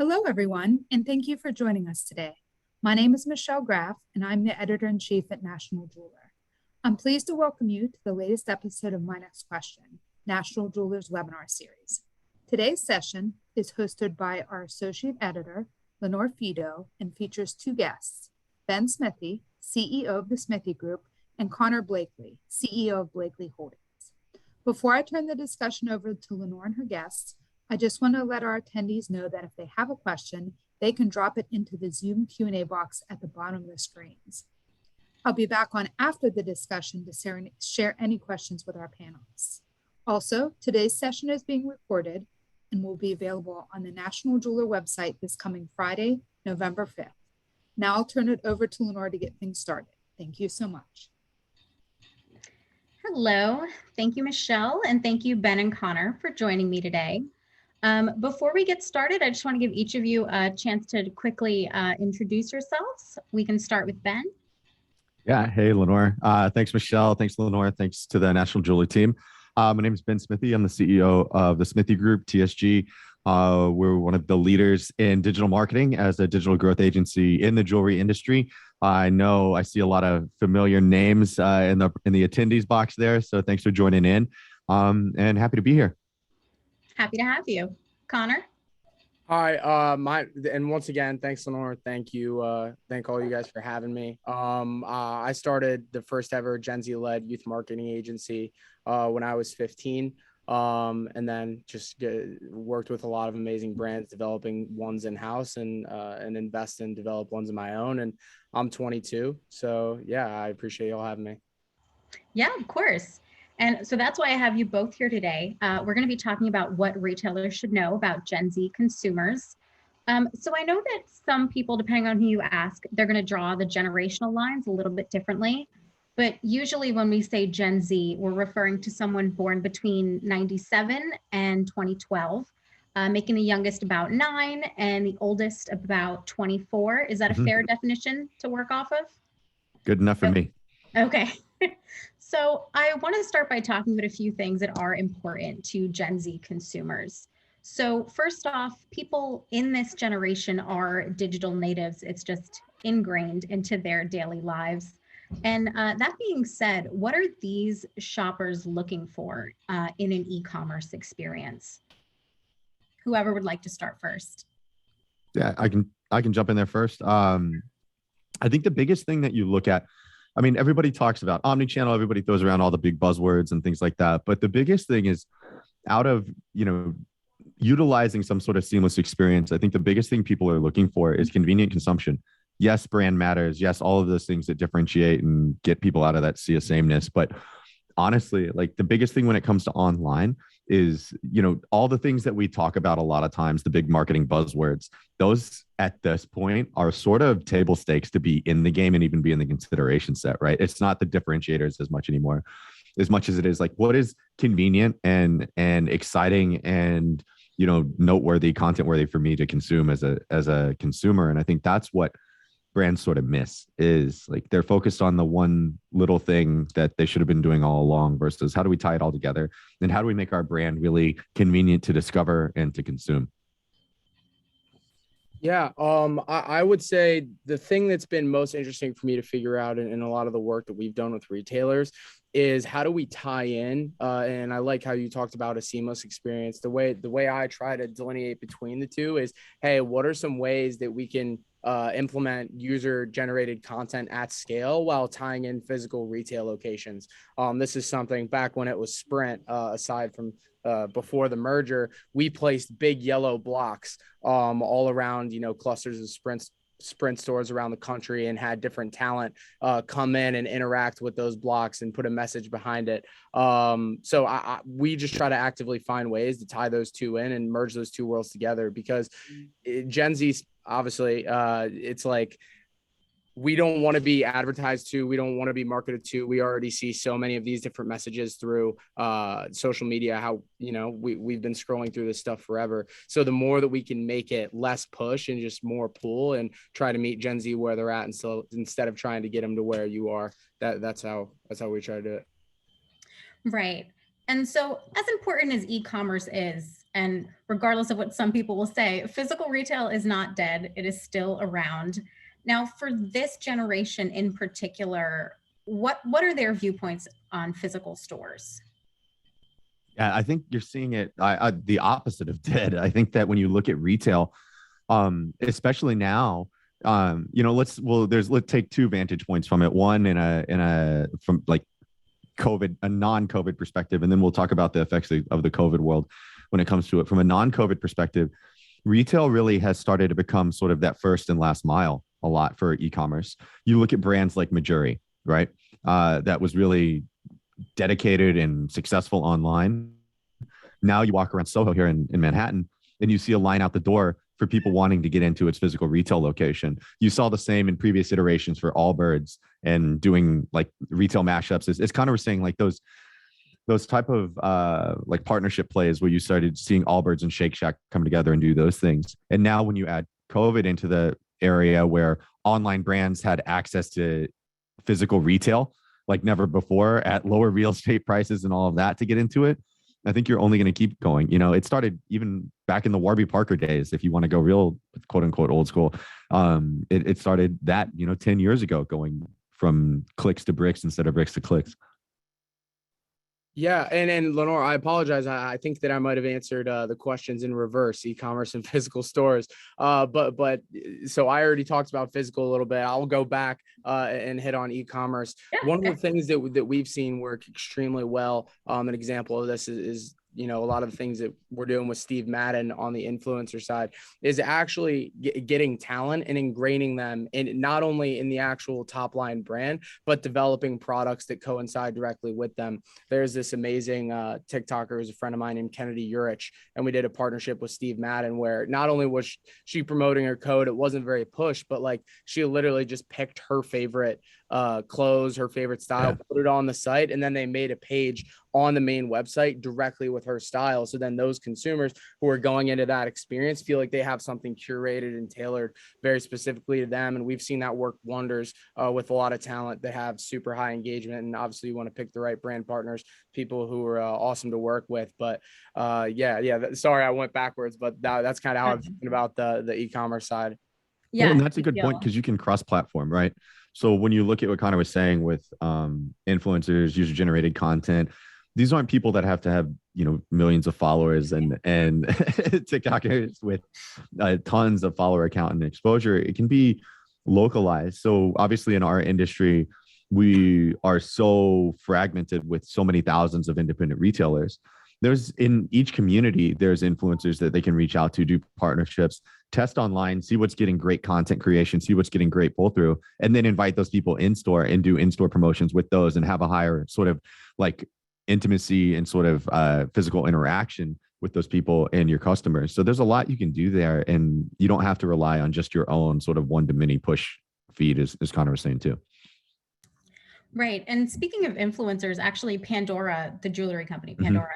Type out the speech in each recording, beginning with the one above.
Hello, everyone, and thank you for joining us today. My name is Michelle Graff, and I'm the editor-in-chief at National Jeweler. I'm pleased to welcome you to the latest episode of My Next Question, National Jeweler's webinar series. Today's session is hosted by our Associate Editor, Lenore Fedow, and features two guests, Ben Smithee, CEO of the Smithee Group, and Connor Blakley, CEO of Blakley Holdings. Before I turn the discussion over to Lenore and her guests, I just want to let our attendees know that if they have a question, they can drop it into the Zoom Q&A box at the bottom of the screens. I'll be back on after the discussion to share any questions with our panelists. Also, today's session is being recorded and will be available on the National Jeweler website this coming Friday, November 5th. Now I'll turn it over to Lenore to get things started. Thank you so much. Hello, thank you, Michelle, and thank you, Ben and Connor, for joining me today. Before we get started, I just want to give each of you a chance to quickly introduce yourselves. We can start with Ben. Yeah, hey, Lenore. Thanks, Michelle. Thanks, Lenore. Thanks to the National Jewelry team. My name is Ben Smithee. I'm the CEO of the Smithee Group, TSG. We're one of the leaders in digital marketing as a digital growth agency in the jewelry industry. I know I see a lot of familiar names in the attendees box there, so thanks for joining in, and happy to be here. Happy to have you. Connor? Hi, and once again, thanks, Lenore. Thank you. Thank all you guys for having me. I started the first ever Gen Z led youth marketing agency when I was 15. And then just worked with a lot of amazing brands, developing ones in-house and invest and develop ones of my own. And I'm 22. So yeah, I appreciate y'all having me. Yeah, of course. And so that's why I have you both here today. We're going to be talking about what retailers should know about Gen Z consumers. So I know that some people, depending on who you ask, they're going to draw the generational lines a little bit differently. But usually when we say Gen Z, we're referring to someone born between 97 and 2012, making the youngest about 9 and the oldest about 24. Is that a fair definition to work off of? Good enough for me. Okay. So I want to start by talking about a few things that are important to Gen Z consumers. So first off, people in this generation are digital natives. It's just ingrained into their daily lives. And that being said, what are these shoppers looking for in an e-commerce experience? Whoever would like to start first. Yeah, I can jump in there first. I think the biggest thing that you look at, I mean, everybody talks about omnichannel, everybody throws around all the big buzzwords and things like that. But the biggest thing is out of, utilizing some sort of seamless experience. I think the biggest thing people are looking for is convenient consumption. Yes, brand matters. Yes, all of those things that differentiate and get people out of that sea of sameness. But honestly, like the biggest thing when it comes to online is, all the things that we talk about a lot of times, the big marketing buzzwords, those at this point are sort of table stakes to be in the game and even be in the consideration set, right? It's not the differentiators as much anymore, as much as it is like what is convenient and exciting and, noteworthy, content worthy for me to consume as a consumer. And I think that's what brands sort of miss is like they're focused on the one little thing that they should have been doing all along versus how do we tie it all together and how do we make our brand really convenient to discover and to consume. Yeah, I would say the thing that's been most interesting for me to figure out in a lot of the work that we've done with retailers is how do we tie in? And I like how you talked about a seamless experience. The way I try to delineate between the two is, hey, what are some ways that we can implement user-generated content at scale while tying in physical retail locations? This is something back when it was Sprint, aside from before the merger, we placed big yellow blocks all around, clusters of Sprint stores around the country and had different talent come in and interact with those blocks and put a message behind it. So we just try to actively find ways to tie those two in and merge those two worlds together because Gen Z, obviously, it's like, we don't want to be advertised to. We don't want to be marketed to. We already see so many of these different messages through social media, how, we've been scrolling through this stuff forever. So the more that we can make it less push and just more pull and try to meet Gen Z where they're at. And so instead of trying to get them to where you are, that's how we try to do it. Right. And so as important as e-commerce is, and regardless of what some people will say, physical retail is not dead. It is still around. Now, for this generation in particular, what are their viewpoints on physical stores? Yeah, I think you're seeing it the opposite of dead. I think that when you look at retail, especially now, let's take two vantage points from it. One from like COVID, a non-COVID perspective, and then we'll talk about the effects of the COVID world when it comes to it. From a non-COVID perspective, retail really has started to become sort of that first and last mile a lot for e-commerce. You look at brands like Majuri, right? That was really dedicated and successful online. Now you walk around Soho here in Manhattan and you see a line out the door for people wanting to get into its physical retail location. You saw the same in previous iterations for Allbirds and doing like retail mashups. It's kind of saying like those type of like partnership plays where you started seeing Allbirds and Shake Shack come together and do those things. And now when you add COVID into the area where online brands had access to physical retail like never before at lower real estate prices and all of that to get into it, I think you're only going to keep going. It started even back in the Warby Parker days. If you want to go real, quote unquote, old school, it started that, 10 years ago, going from clicks to bricks instead of bricks to clicks. Yeah, and Lenore, I apologize. I think that I might have answered the questions in reverse: e-commerce and physical stores. But so I already talked about physical a little bit. I'll go back and hit on e-commerce. Yeah. One of the things that we've seen work extremely well. An example of this is a lot of the things that we're doing with Steve Madden on the influencer side is actually getting talent and ingraining them in not only in the actual top line brand, but developing products that coincide directly with them. There's this amazing TikToker who's a friend of mine named Kennedy Urich, and we did a partnership with Steve Madden where not only was she promoting her code, it wasn't very push, but like she literally just picked her favorite clothes, her favorite style, put it on the site, and then they made a page on the main website directly with her style. So then those consumers who are going into that experience feel like they have something curated and tailored very specifically to them. And we've seen that work wonders with a lot of talent that have super high engagement. And obviously you want to pick the right brand partners, people who are awesome to work with. But sorry, I went backwards, but that's kind of how I'm thinking about the e-commerce side. Yeah. Well, and that's a good point because you can cross-platform, right? So when you look at what Connor was saying with influencers, user-generated content, these aren't people that have to have millions of followers and TikTokers with tons of follower count and exposure. It can be localized. So obviously in our industry, we are so fragmented with so many thousands of independent retailers. There's in each community, there's influencers that they can reach out to, do partnerships, test online, see what's getting great content creation, see what's getting great pull through, and then invite those people in store and do in-store promotions with those and have a higher sort of like intimacy and sort of physical interaction with those people and your customers. So there's a lot you can do there, and you don't have to rely on just your own sort of one-to-many push feed, as Connor was saying too. Right. And speaking of influencers, actually Pandora, the jewelry company, Pandora,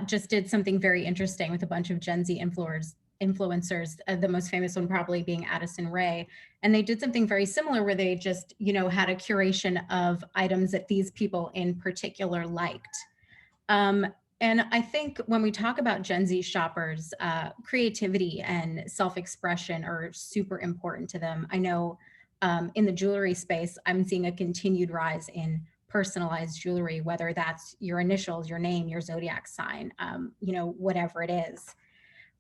just did something very interesting with a bunch of Gen Z influencers, the most famous one probably being Addison Rae. And they did something very similar where they just, had a curation of items that these people in particular liked. And I think when we talk about Gen Z shoppers, creativity and self-expression are super important to them. I know in the jewelry space, I'm seeing a continued rise in personalized jewelry, whether that's your initials, your name, your zodiac sign, whatever it is.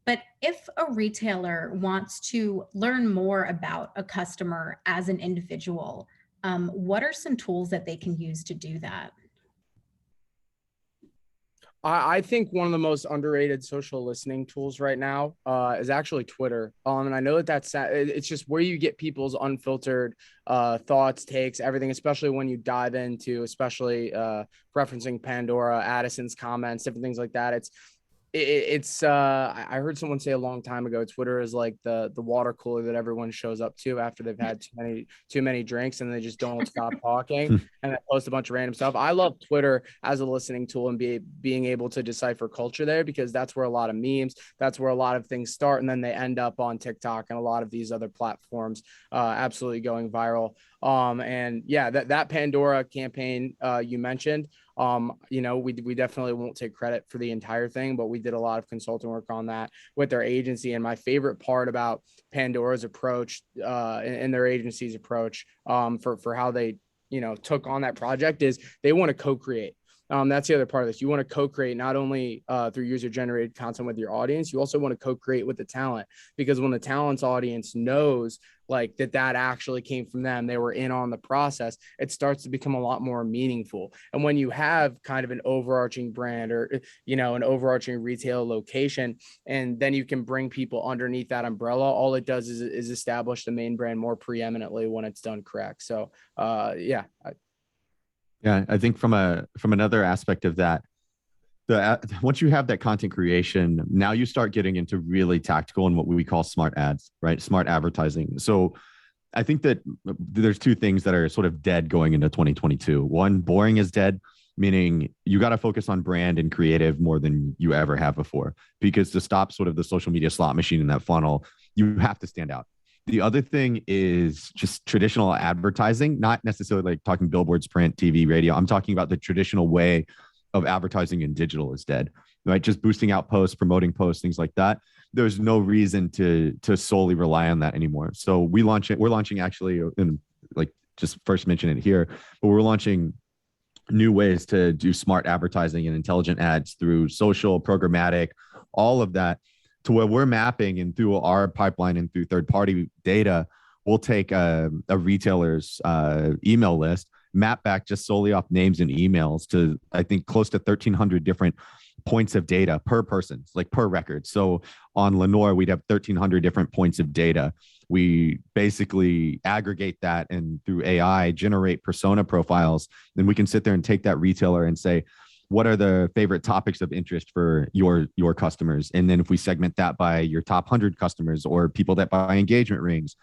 But if a retailer wants to learn more about a customer as an individual, what are some tools that they can use to do that? I think one of the most underrated social listening tools right now is actually Twitter. And I know it's just where you get people's unfiltered thoughts, takes, everything, especially when you dive into, especially referencing Pandora, Addison's comments, different things like that. I heard someone say a long time ago, Twitter is like the water cooler that everyone shows up to after they've had too many drinks and they just don't stop talking and they post a bunch of random stuff. I love Twitter as a listening tool and being able to decipher culture there, because that's where a lot of memes, that's where a lot of things start, and then they end up on TikTok and a lot of these other platforms absolutely going viral. And yeah, that Pandora campaign you mentioned, we definitely won't take credit for the entire thing, but we did a lot of consulting work on that with their agency. And my favorite part about Pandora's approach and their agency's approach for how they took on that project is they want to co-create. That's the other part of this. You want to co-create not only through user-generated content with your audience, you also want to co-create with the talent, because when the talent's audience knows like that actually came from them, they were in on the process, it starts to become a lot more meaningful. And when you have kind of an overarching brand or, an overarching retail location, and then you can bring people underneath that umbrella, all it does is establish the main brand more preeminently when it's done correct. So yeah. Yeah, I think from another aspect of that, once you have that content creation, now you start getting into really tactical and what we call smart ads, right? Smart advertising. So I think that there's two things that are sort of dead going into 2022. One, boring is dead, meaning you got to focus on brand and creative more than you ever have before, because to stop sort of the social media slot machine in that funnel, you have to stand out. The other thing is just traditional advertising, not necessarily like talking billboards, print, TV, radio. I'm talking about the traditional way of advertising in digital is dead, right? Just boosting out posts, promoting posts, things like that. There's no reason to solely rely on that anymore. So we're launching actually, and like just first mention it here, but we're launching new ways to do smart advertising and intelligent ads through social, programmatic, all of that, to where we're mapping, and through our pipeline and through third-party data, we'll take a retailer's email list, map back just solely off names and emails to, I think, close to 1,300 different points of data per person, like per record. So on Lenore, we'd have 1,300 different points of data. We basically aggregate that and through AI generate persona profiles. Then we can sit there and take that retailer and say, what are the favorite topics of interest for your customers? And then if we segment that by your top 100 customers or people that buy engagement rings.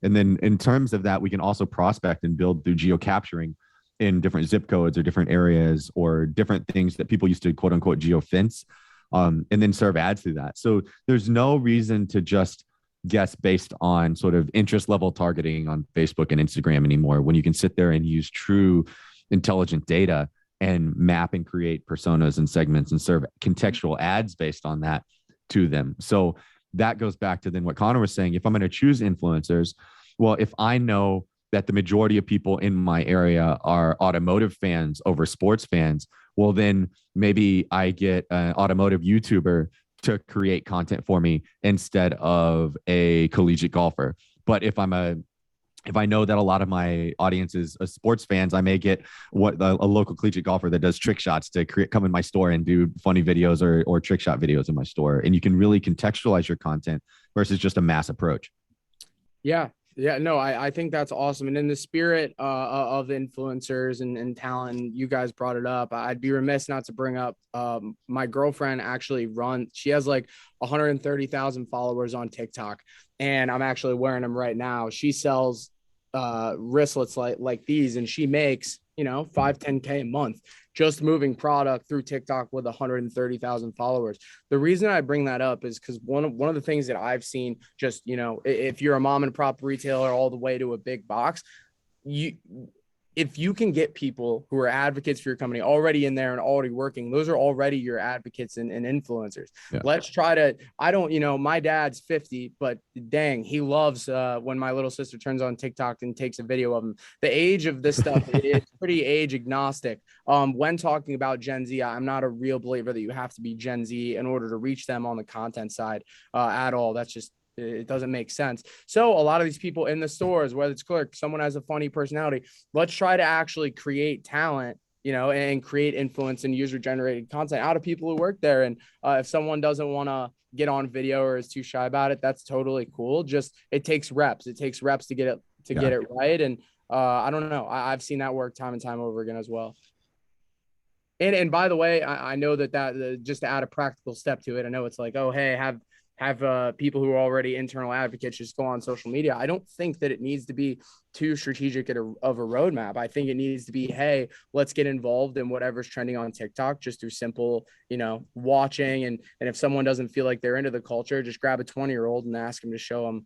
And then in terms of that, we can also prospect and build through geo-capturing in different zip codes or different areas or different things that people used to quote unquote geo-fence, and then serve ads through that. So there's no reason to just guess based on sort of interest level targeting on Facebook and Instagram anymore, when you can sit there and use true intelligent data and map and create personas and segments and serve contextual ads based on that to them. So that goes back to then what Connor was saying. If I'm going to choose influencers, well, if I know that the majority of people in my area are automotive fans over sports fans, well, then maybe I get an automotive YouTuber to create content for me instead of a collegiate golfer. But if I know that a lot of my audience is sports fans, I may get a local collegiate golfer that does trick shots to come in my store and do funny videos or trick shot videos in my store. And you can really contextualize your content versus just a mass approach. Yeah. Yeah, no, I think that's awesome. And in the spirit of influencers and talent, you guys brought it up. I'd be remiss not to bring up my girlfriend actually she has like 130,000 followers on TikTok, and I'm actually wearing them right now. She sells wristlets like these, and she makes 5-10K a month just moving product through TikTok with 130,000 followers. The reason I bring that up is because one of the things that I've seen, just if you're a mom and pop retailer all the way to a big box, if you can get people who are advocates for your company already in there and already working, those are already your advocates and influencers. Yeah. Let's try to, my dad's 50, but dang, he loves when my little sister turns on TikTok and takes a video of him. The age of this stuff is pretty age agnostic. When talking about Gen Z, I'm not a real believer that you have to be Gen Z in order to reach them on the content side at all. That's just, it doesn't make sense. So a lot of these people in the stores, whether it's clerk, someone has a funny personality, let's try to actually create talent, and create influence and user generated content out of people who work there. And if someone doesn't want to get on video or is too shy about it, that's totally cool. Just, it takes reps. It takes reps to get it right. And I don't know. I've seen that work time and time over again as well. And by the way, I know that just to add a practical step to it, I know it's like, oh, hey, have have people who are already internal advocates just go on social media. I don't think that it needs to be too strategic of a roadmap. I think it needs to be, hey, let's get involved in whatever's trending on TikTok just through simple, watching. And if someone doesn't feel like they're into the culture, just grab a 20-year-old and ask them to show them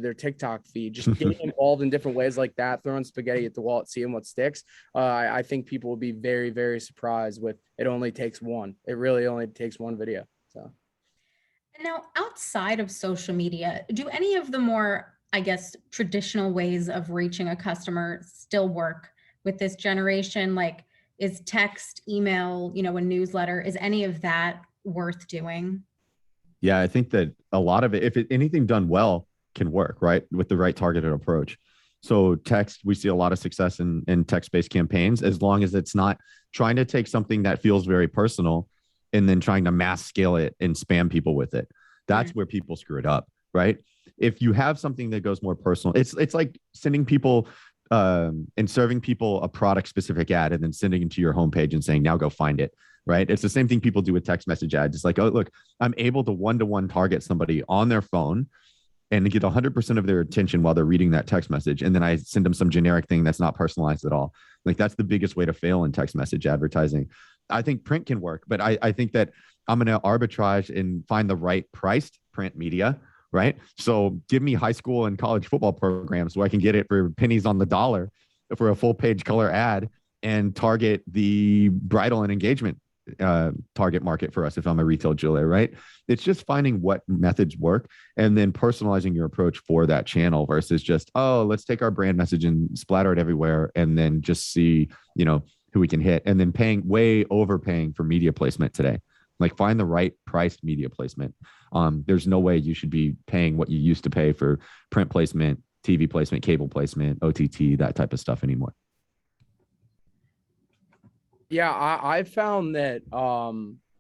their TikTok feed. Just getting involved in different ways like that, throwing spaghetti at the wall, seeing what sticks. I think people will be very, very surprised with it only takes one. It really only takes one video. So. And now, outside of social media, do any of the more, I guess, traditional ways of reaching a customer still work with this generation? Like, is text, email, a newsletter, is any of that worth doing? Yeah, I think that a lot of it, if anything done well, can work, right? With the right targeted approach. So text, we see a lot of success in text-based campaigns, as long as it's not trying to take something that feels very personal and then trying to mass scale it and spam people with it. That's where people screw it up, right? If you have something that goes more personal, it's like sending people and serving people a product specific ad and then sending it to your homepage and saying, now go find it, right? It's the same thing people do with text message ads. It's like, oh, look, I'm able to one-to-one target somebody on their phone and get 100% of their attention while they're reading that text message. And then I send them some generic thing that's not personalized at all. Like, that's the biggest way to fail in text message advertising. I think print can work, but I think that I'm going to arbitrage and find the right priced print media, right? So give me high school and college football programs where I can get it for pennies on the dollar for a full page color ad, and target the bridal and engagement target market for us if I'm a retail jeweler, right? It's just finding what methods work and then personalizing your approach for that channel versus just, oh, let's take our brand message and splatter it everywhere and then just see, who we can hit, and then overpaying for media placement today. Like, find the right priced media placement. There's no way you should be paying what you used to pay for print placement, TV placement, cable placement, OTT, that type of stuff anymore. Yeah, I've found that,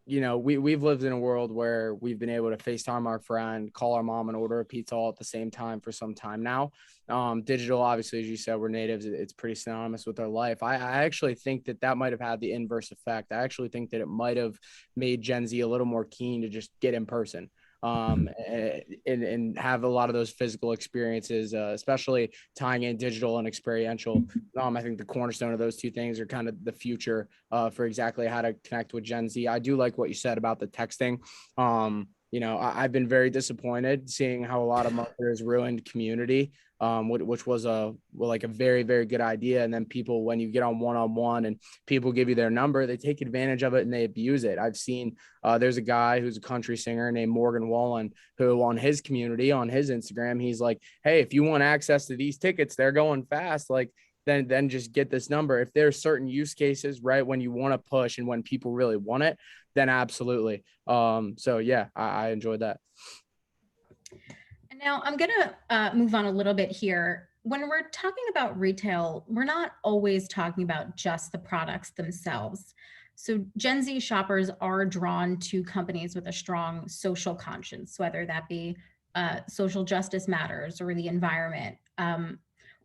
we've lived in a world where we've been able to FaceTime our friend, call our mom, and order a pizza all at the same time for some time now. Digital, obviously, as you said, we're natives. It's pretty synonymous with our life. I actually think that might have had the inverse effect. I actually think that it might have made Gen Z a little more keen to just get in person. And have a lot of those physical experiences, especially tying in digital and experiential. I think the cornerstone of those two things are kind of the future for exactly how to connect with Gen Z. I do like what you said about the texting. I've been very disappointed seeing how a lot of marketers ruined community, which was a very, very good idea. And then people, when you get on one-on-one and people give you their number, they take advantage of it and they abuse it. I've seen there's a guy who's a country singer named Morgan Wallen, who on his community, on his Instagram, he's like, hey, if you want access to these tickets, they're going fast. Like, then just get this number. If there's certain use cases, right, when you want to push and when people really want it, then absolutely. So yeah, I enjoyed that. And now I'm going to move on a little bit here. When we're talking about retail, we're not always talking about just the products themselves. So Gen Z shoppers are drawn to companies with a strong social conscience, whether that be social justice matters or the environment.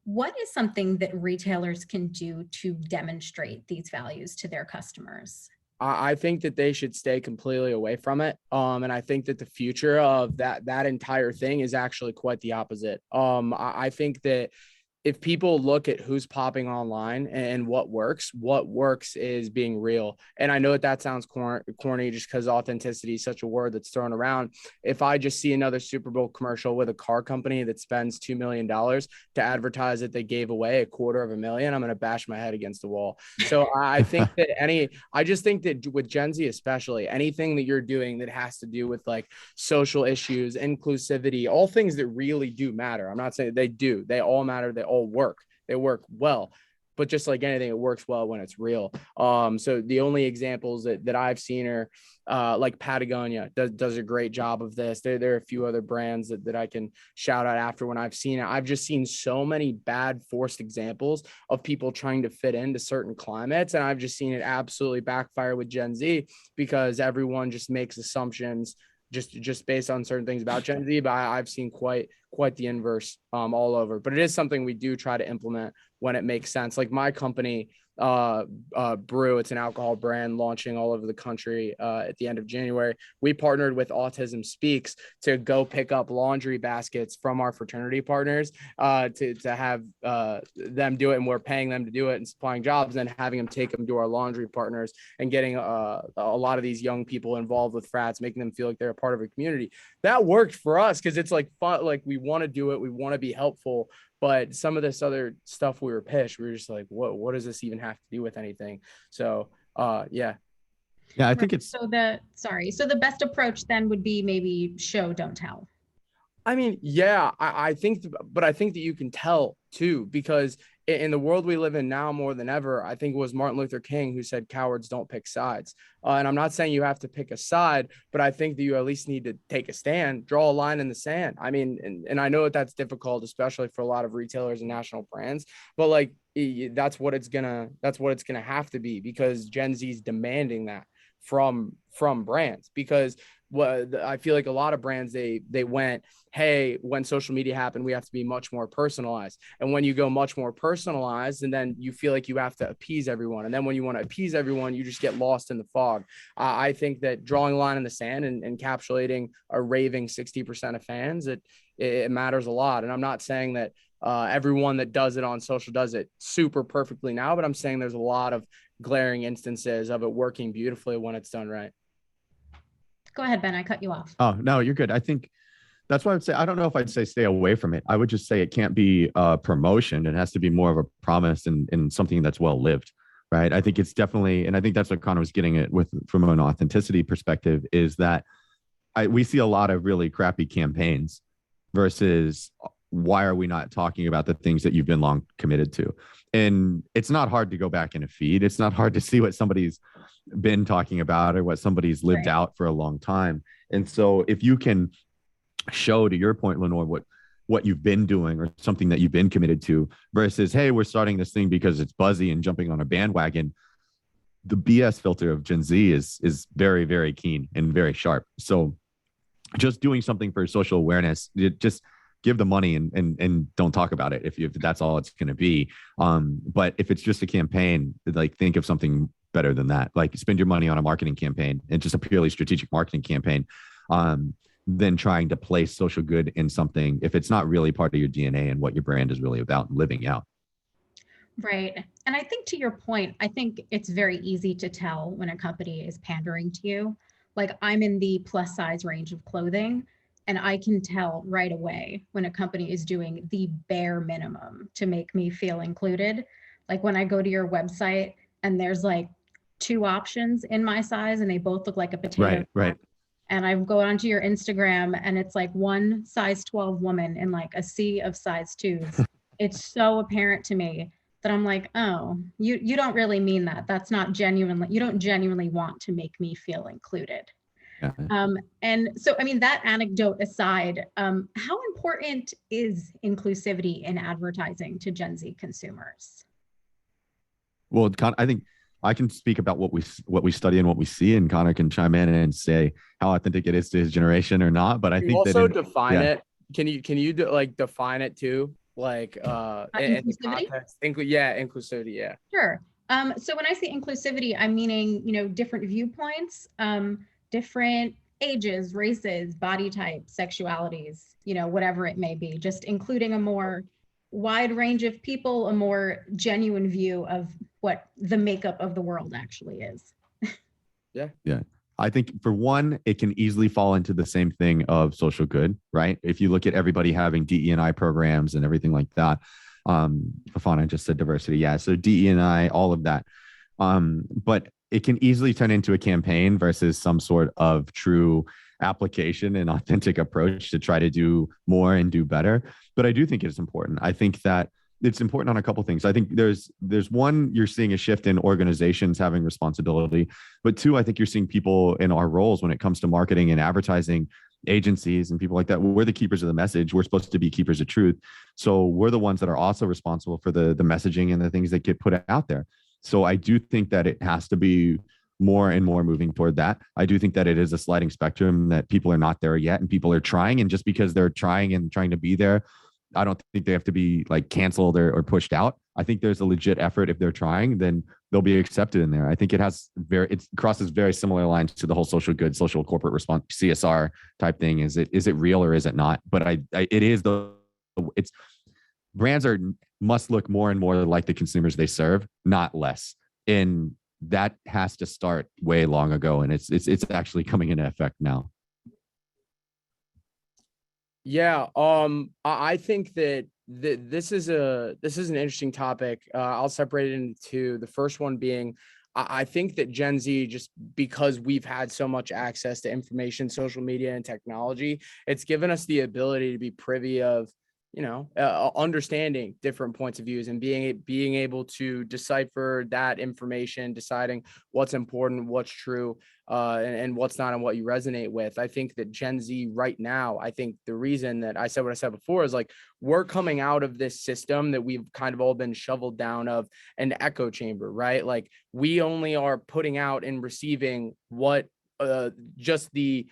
What is something that retailers can do to demonstrate these values to their customers? I think that they should stay completely away from it. And I think that the future of that entire thing is actually quite the opposite. I think that if people look at who's popping online and what works is being real. And I know that sounds corny just because authenticity is such a word that's thrown around. If I just see another Super Bowl commercial with a car company that spends $2 million to advertise that they gave away $250,000, I'm going to bash my head against the wall. So I think that I just think that with Gen Z, especially, anything that you're doing that has to do with like social issues, inclusivity, all things that really do matter. I'm not saying they do, they all matter. They all work. They work well, but just like anything, it works well when it's real. So the only examples that I've seen are like Patagonia does a great job of this. There are a few other brands that I can shout out after when I've seen it. I've just seen so many bad forced examples of people trying to fit into certain climates. And I've just seen it absolutely backfire with Gen Z because everyone just makes assumptions just based on certain things about Gen Z, but I've seen quite the inverse all over. But it is something we do try to implement when it makes sense. Like my company, brew. It's an alcohol brand launching all over the country at the end of January. We partnered with Autism Speaks to go pick up laundry baskets from our fraternity partners to have them do it, and we're paying them to do it and supplying jobs, and then having them take them to our laundry partners and getting a lot of these young people involved with frats, making them feel like they're a part of a community. That worked for us because it's like fun. Like, we want to do it, we want to be helpful. But some of this other stuff we were pitched, we were just like, what does this even have to do with anything? So, yeah. Yeah, I think it's. So the best approach then would be maybe show, don't tell. I mean, yeah, I think, but I think that you can tell too, because in the world we live in now more than ever, I think it was Martin Luther King who said, cowards don't pick sides. And I'm not saying you have to pick a side, but I think that you at least need to take a stand, draw a line in the sand. I mean, and I know that that's difficult, especially for a lot of retailers and national brands, but like, that's what it's gonna have to be, because Gen Z is demanding that from brands. Because what I feel like a lot of brands, they went, hey, when social media happened, we have to be much more personalized. And when you go much more personalized, and then you feel like you have to appease everyone. And then when you want to appease everyone, you just get lost in the fog. I think that drawing a line in the sand and encapsulating a raving 60% of fans, it matters a lot. And I'm not saying that everyone that does it on social does it super perfectly now, but I'm saying there's a lot of glaring instances of it working beautifully when it's done right. Go ahead, Ben. I cut you off. Oh, no, you're good. I think that's why I would say, I don't know if I'd say stay away from it. I would just say it can't be a promotion. It has to be more of a promise and something that's well lived, right? I think it's definitely, and I think that's what Connor was getting at with from an authenticity perspective, is that we see a lot of really crappy campaigns versus why are we not talking about the things that you've been long committed to? And it's not hard to go back in a feed. It's not hard to see what somebody's been talking about or what somebody's lived Right. out for a long time. And so if you can show, to your point, Lenore, what you've been doing or something that you've been committed to versus, hey, we're starting this thing because it's buzzy and jumping on a bandwagon. The BS filter of Gen Z is very, very keen and very sharp. So just doing something for social awareness, just give the money and don't talk about it if that's all it's going to be. But if it's just a campaign, like, think of something better than that. Like, spend your money on a marketing campaign and just a purely strategic marketing campaign, than trying to place social good in something if it's not really part of your DNA and what your brand is really about and living out. Right. And I think, to your point, I think it's very easy to tell when a company is pandering to you. Like, I'm in the plus size range of clothing, and I can tell right away when a company is doing the bare minimum to make me feel included. Like, when I go to your website and there's like 2 options in my size and they both look like a potato. Right. And I go onto your Instagram and it's like one size 12 woman in like a sea of size 2s. It's so apparent to me that I'm like, oh, you don't really mean that. That's not genuinely, you don't genuinely want to make me feel included. Yeah. And so, I mean, that anecdote aside, how important is inclusivity in advertising to Gen Z consumers? Well, I think I can speak about what we study and what we see, and Connor can chime in and say how authentic it is to his generation or not. But I think also that define it. Can you define it too? Like in the context. Inclusivity. Yeah. Sure. So when I say inclusivity, I'm meaning, different viewpoints, different ages, races, body types, sexualities, whatever it may be, just including a more wide range of people, a more genuine view of what the makeup of the world actually is. Yeah. I think, for one, it can easily fall into the same thing of social good, right? If you look at everybody having DE&I programs and everything like that. Fafana just said diversity. Yeah. So DE&I, all of that. But it can easily turn into a campaign versus some sort of true application and authentic approach to try to do more and do better. But I do think it's important. I think that it's important on a couple of things. I think there's one, you're seeing a shift in organizations having responsibility, but 2, I think you're seeing people in our roles when it comes to marketing and advertising agencies and people like that. We're the keepers of the message. We're supposed to be keepers of truth. So we're the ones that are also responsible for the messaging and the things that get put out there. So I do think that it has to be more and more moving toward that. I do think that it is a sliding spectrum, that people are not there yet and people are trying. And just because they're trying and trying to be there, I don't think they have to be like canceled or pushed out. I think there's a legit effort. If they're trying, then they'll be accepted in there. I think it crosses very similar lines to the whole social good, social corporate response, CSR type thing. Is it real or is it not? But it is it's brands must look more and more like the consumers they serve, not less. And that has to start way long ago. And it's actually coming into effect now. Yeah, I think that this is an interesting topic. I'll separate it into two. The first one being, I think that Gen Z, just because we've had so much access to information, social media, and technology, it's given us the ability to be privy of, understanding different points of views and being able to decipher that information, deciding what's important, what's true, and what's not, and what you resonate with. I think that Gen Z right now, I think the reason that I said what I said before is like, we're coming out of this system that we've kind of all been shoveled down of an echo chamber, right? Like, we only are putting out and receiving what just the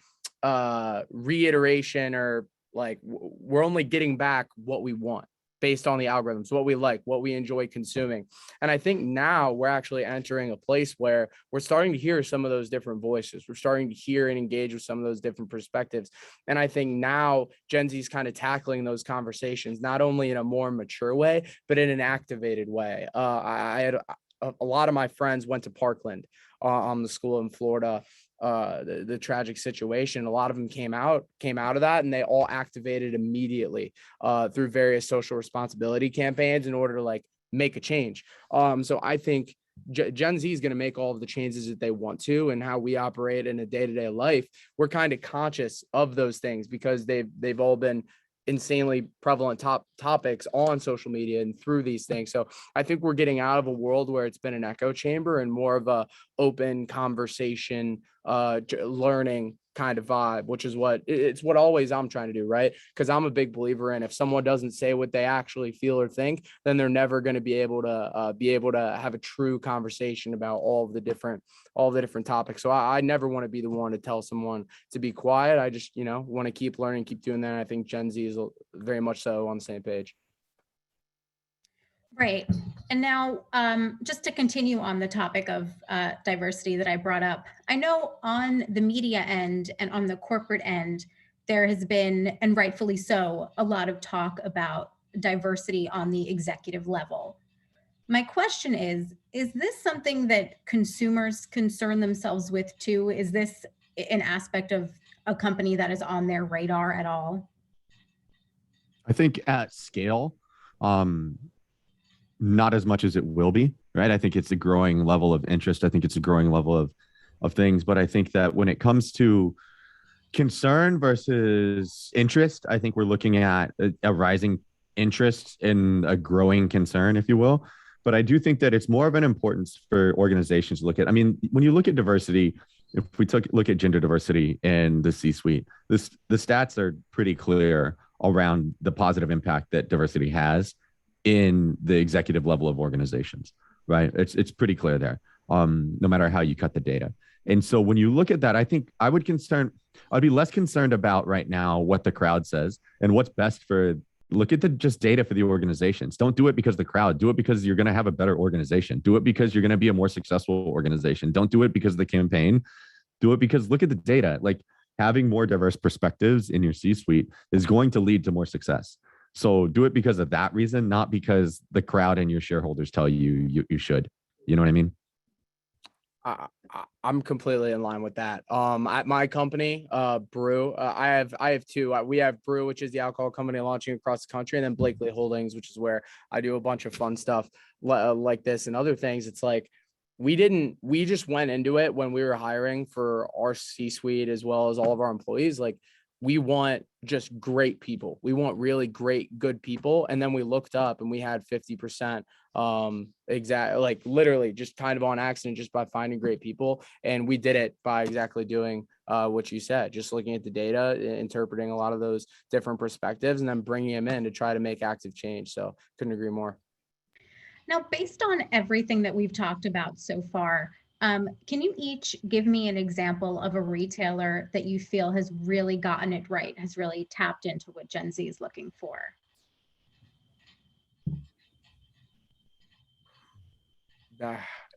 reiteration, or like, we're only getting back what we want based on the algorithms, what we like, what we enjoy consuming. And I think now we're actually entering a place where we're starting to hear some of those different voices. We're starting to hear and engage with some of those different perspectives. And I think now Gen Z is kind of tackling those conversations, not only in a more mature way, but in an activated way. I had a lot of my friends went to Parkland, on the school in Florida, the tragic situation. A lot of them came out of that, and they all activated immediately through various social responsibility campaigns in order to like make a change. So I think Gen Z is going to make all of the changes that they want to, and how we operate in a day-to-day life. We're kind of conscious of those things because they've all been insanely prevalent topics on social media and through these things. So I think we're getting out of a world where it's been an echo chamber and more of a open conversation, learning kind of vibe, which is what always I'm trying to do, right? Because I'm a big believer in, if someone doesn't say what they actually feel or think, then they're never going to be able to have a true conversation about all the different topics. So I never want to be the one to tell someone to be quiet. I just want to keep learning, keep doing that. And I think Gen Z is very much so on the same page. Right. And now, just to continue on the topic of diversity that I brought up, I know on the media end and on the corporate end, there has been, and rightfully so, a lot of talk about diversity on the executive level. My question is this something that consumers concern themselves with too? Is this an aspect of a company that is on their radar at all? I think at scale, not as much as it will be, right? I think it's a growing level of interest. I think it's a growing level of things. But I think that when it comes to concern versus interest, I think we're looking at a rising interest in a growing concern, if you will. But I do think that it's more of an importance for organizations to look at. I mean, when you look at diversity, if we look at gender diversity in the C-suite, the stats are pretty clear around the positive impact that diversity has in the executive level of organizations, right? It's pretty clear there, no matter how you cut the data. And so when you look at that, I think I'd be less concerned about right now what the crowd says and what's best look at the just data for the organizations. Don't do it because the crowd, do it because you're going to have a better organization. Do it because you're going to be a more successful organization. Don't do it because of the campaign. Do it because look at the data. Like, having more diverse perspectives in your C-suite is going to lead to more success. So do it because of that reason, not because the crowd and your shareholders tell you should. You know what I mean? I'm completely in line with that. At my company, Brew, I have two. We have Brew, which is the alcohol company launching across the country, and then Blakley Holdings, which is where I do a bunch of fun stuff like this and other things. It's like, we just went into it when we were hiring for our C-suite as well as all of our employees. Like, we want just great people. We want really great, good people. And then we looked up and we had 50%, like literally just kind of on accident, just by finding great people. And we did it by exactly doing what you said, just looking at the data, interpreting a lot of those different perspectives, and then bringing them in to try to make active change. So couldn't agree more. Now, based on everything that we've talked about so far, can you each give me an example of a retailer that you feel has really gotten it right, has really tapped into what Gen Z is looking for?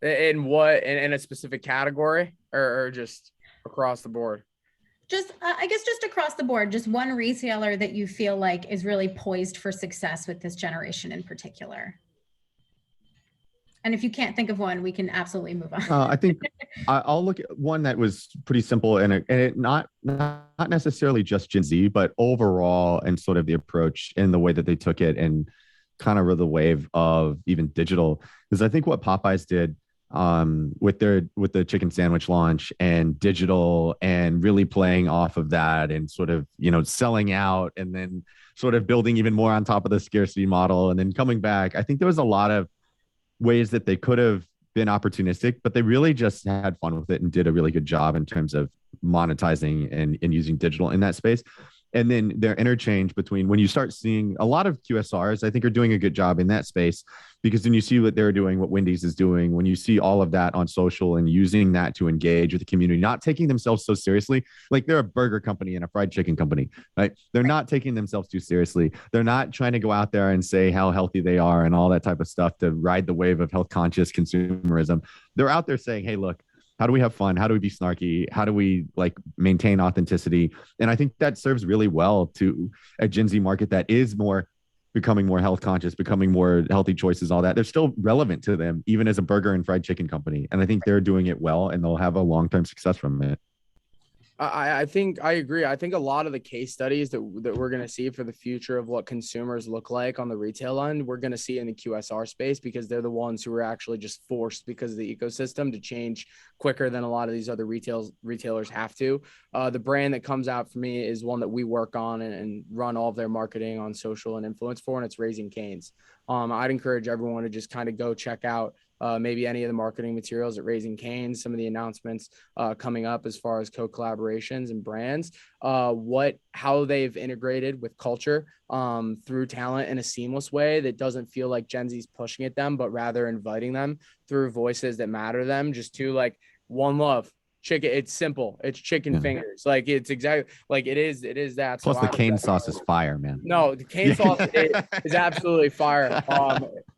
In what, in a specific category or just across the board? Just, I guess just across the board, just one retailer that you feel like is really poised for success with this generation in particular. And if you can't think of one, we can absolutely move on. I think I'll look at one that was pretty simple and not necessarily just Gen Z, but overall and sort of the approach and the way that they took it and kind of rode the wave of even digital. Because I think what Popeyes did with the chicken sandwich launch and digital and really playing off of that and sort of, selling out and then sort of building even more on top of the scarcity model and then coming back. I think there was a lot of ways that they could have been opportunistic, but they really just had fun with it and did a really good job in terms of monetizing and using digital in that space. And then their interchange between when you start seeing a lot of QSRs, I think are doing a good job in that space, because then you see what they're doing, what Wendy's is doing, when you see all of that on social and using that to engage with the community, not taking themselves so seriously. Like they're a burger company and a fried chicken company, right? They're not taking themselves too seriously. They're not trying to go out there and say how healthy they are and all that type of stuff to ride the wave of health conscious consumerism. They're out there saying, hey, look, how do we have fun? How do we be snarky? How do we maintain authenticity? And I think that serves really well to a Gen Z market that is becoming more health conscious, becoming more healthy choices, all that. They're still relevant to them, even as a burger and fried chicken company. And I think they're doing it well and they'll have a long-term success from it. I think I agree. I think a lot of the case studies that we're going to see for the future of what consumers look like on the retail end, we're going to see in the QSR space, because they're the ones who are actually just forced because of the ecosystem to change quicker than a lot of these other retailers have to. The brand that comes out for me is one that we work on and run all of their marketing on social and influence for, and it's Raising Cane's. I'd encourage everyone to just kind of go check out maybe any of the marketing materials at Raising Cane's, some of the announcements coming up as far as co-collaborations and brands, how they've integrated with culture through talent in a seamless way that doesn't feel like Gen Z's pushing at them, but rather inviting them through voices that matter to them, just to one love. Chicken, it's simple. It's chicken fingers. It's exactly it is that. Plus, the cane sauce is fire, man. No, the cane sauce is absolutely fire.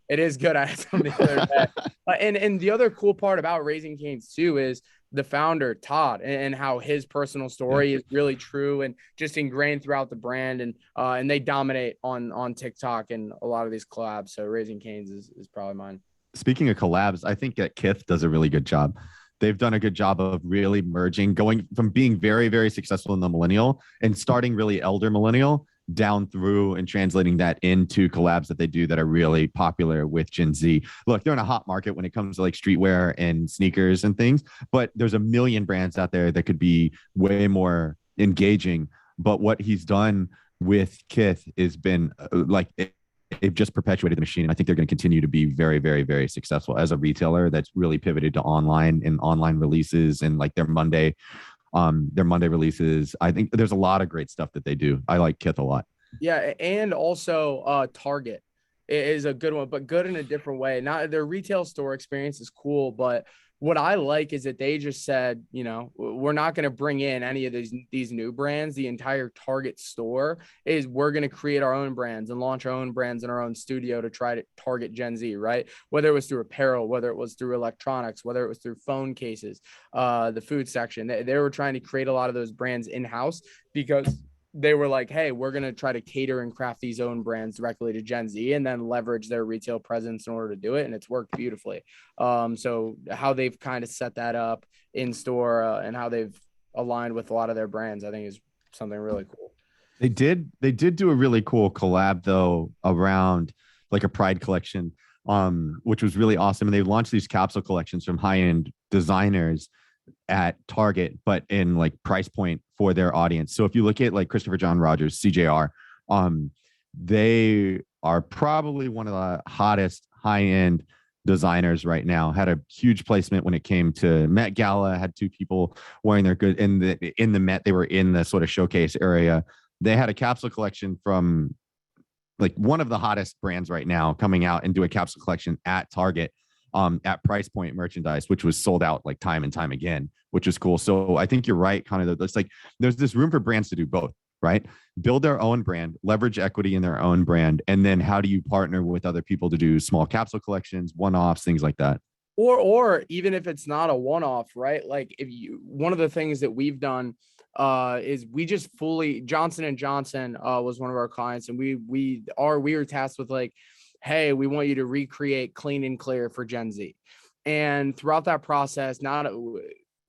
It is good. I had something the other day. And the other cool part about Raising Cane's too is the founder, Todd, and how his personal story is really true and just ingrained throughout the brand. And they dominate on TikTok and a lot of these collabs. So Raising Cane's is probably mine. Speaking of collabs, I think that Kith does a really good job. They've done a good job of really merging, going from being very, very successful in the millennial and starting really elder millennial down through and translating that into collabs that they do that are really popular with Gen Z. Look, they're in a hot market when it comes to streetwear and sneakers and things, but there's a million brands out there that could be way more engaging. But what he's done with Kith has been they've just perpetuated the machine. And I think they're going to continue to be very, very, very successful as a retailer that's really pivoted to online and online releases and their Monday releases. I think there's a lot of great stuff that they do. I like Kith a lot. Yeah. And also Target is a good one, but good in a different way. Not their retail store experience is cool, but what I like is that they just said, we're not going to bring in any of these new brands. The entire Target store is we're going to create our own brands and launch our own brands in our own studio to try to target Gen Z, right? Whether it was through apparel, whether it was through electronics, whether it was through phone cases, the food section, they were trying to create a lot of those brands in-house because they were like, hey, we're going to try to cater and craft these own brands directly to Gen Z and then leverage their retail presence in order to do it. And it's worked beautifully. So how they've kind of set that up in store and how they've aligned with a lot of their brands, I think is something really cool. They did do a really cool collab though around a Pride collection, which was really awesome. And they launched these capsule collections from high-end designers at Target, but in price point for their audience. So if you look at Christopher John Rogers, CJR, they are probably one of the hottest high-end designers right now. Had a huge placement when it came to Met Gala, had two people wearing their good in the Met. They were in the sort of showcase area. They had a capsule collection from one of the hottest brands right now coming out and do a capsule collection at Target. At price point merchandise, which was sold out time and time again, which is cool. So I think you're right. Kind of, it's there's this room for brands to do both, right? Build their own brand, leverage equity in their own brand, and then how do you partner with other people to do small capsule collections, one-offs, things like that? or even if it's not a one-off, right? Like one of the things that we've done is we just fully Johnson & Johnson was one of our clients, and we were tasked with like, hey, we want you to recreate Clean and Clear for Gen Z. And throughout that process,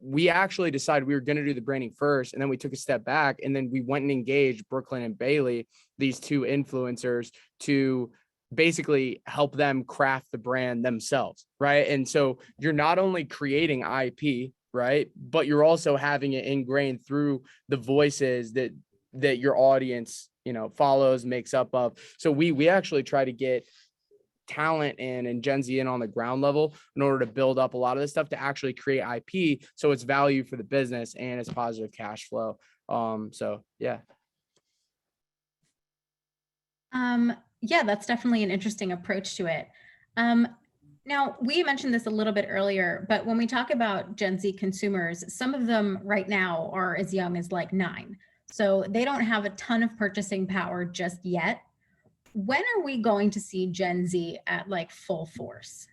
we actually decided we were going to do the branding first, and then we took a step back, and then we went and engaged Brooklyn and Bailey, these two influencers, to basically help them craft the brand themselves, right? And so you're not only creating IP, right, but you're also having it ingrained through the voices that your audience, follows, makes up of. So we actually try to get talent and Gen Z in on the ground level in order to build up a lot of this stuff to actually create IP, so it's value for the business and it's positive cash flow. So yeah. Yeah, that's definitely an interesting approach to it. Now, we mentioned this a little bit earlier, but when we talk about Gen Z consumers, some of them right now are as young as like 9. So they don't have a ton of purchasing power just yet. When are we going to see Gen Z at like full force?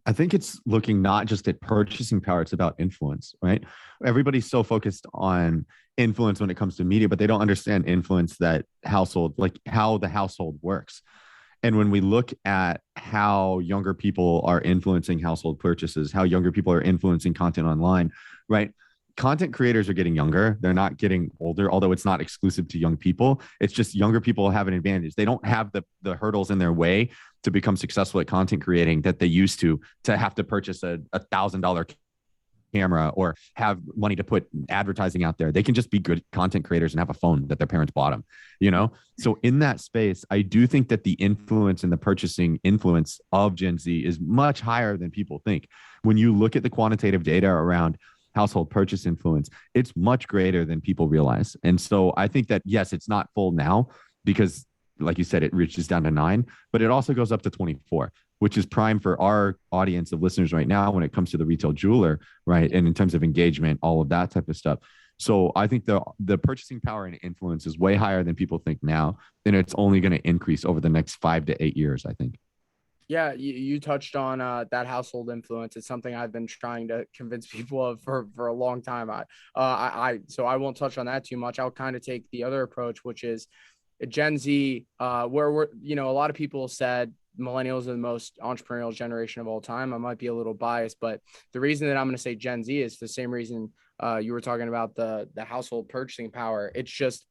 I think it's looking not just at purchasing power, it's about influence, right? Everybody's so focused on influence when it comes to media, but they don't understand influence, that household, like how the household works. And when we look at how younger people are influencing household purchases, how younger people are influencing content online, right? Content creators are getting younger. They're not getting older, although it's not exclusive to young people. It's just younger people have an advantage. They don't have the hurdles in their way to become successful at content creating that they used to have to purchase a $1,000 camera or have money to put advertising out there. They can just be good content creators and have a phone that their parents bought them, So in that space, I do think that the influence and the purchasing influence of Gen Z is much higher than people think. When you look at the quantitative data around household purchase influence, it's much greater than people realize. And so I think that, yes, it's not full now because, like you said, it reaches down to 9, but it also goes up to 24, which is prime for our audience of listeners right now when it comes to the retail jeweler, right? And in terms of engagement, all of that type of stuff. So I think the purchasing power and influence is way higher than people think now, and it's only going to increase over the next 5 to 8 years, I think. Yeah, you touched on that household influence. It's something I've been trying to convince people of for a long time. So I won't touch on that too much. I'll kind of take the other approach, which is Gen Z, where we're, a lot of people said millennials are the most entrepreneurial generation of all time. I might be a little biased, but the reason that I'm going to say Gen Z is the same reason you were talking about the household purchasing power. It's just,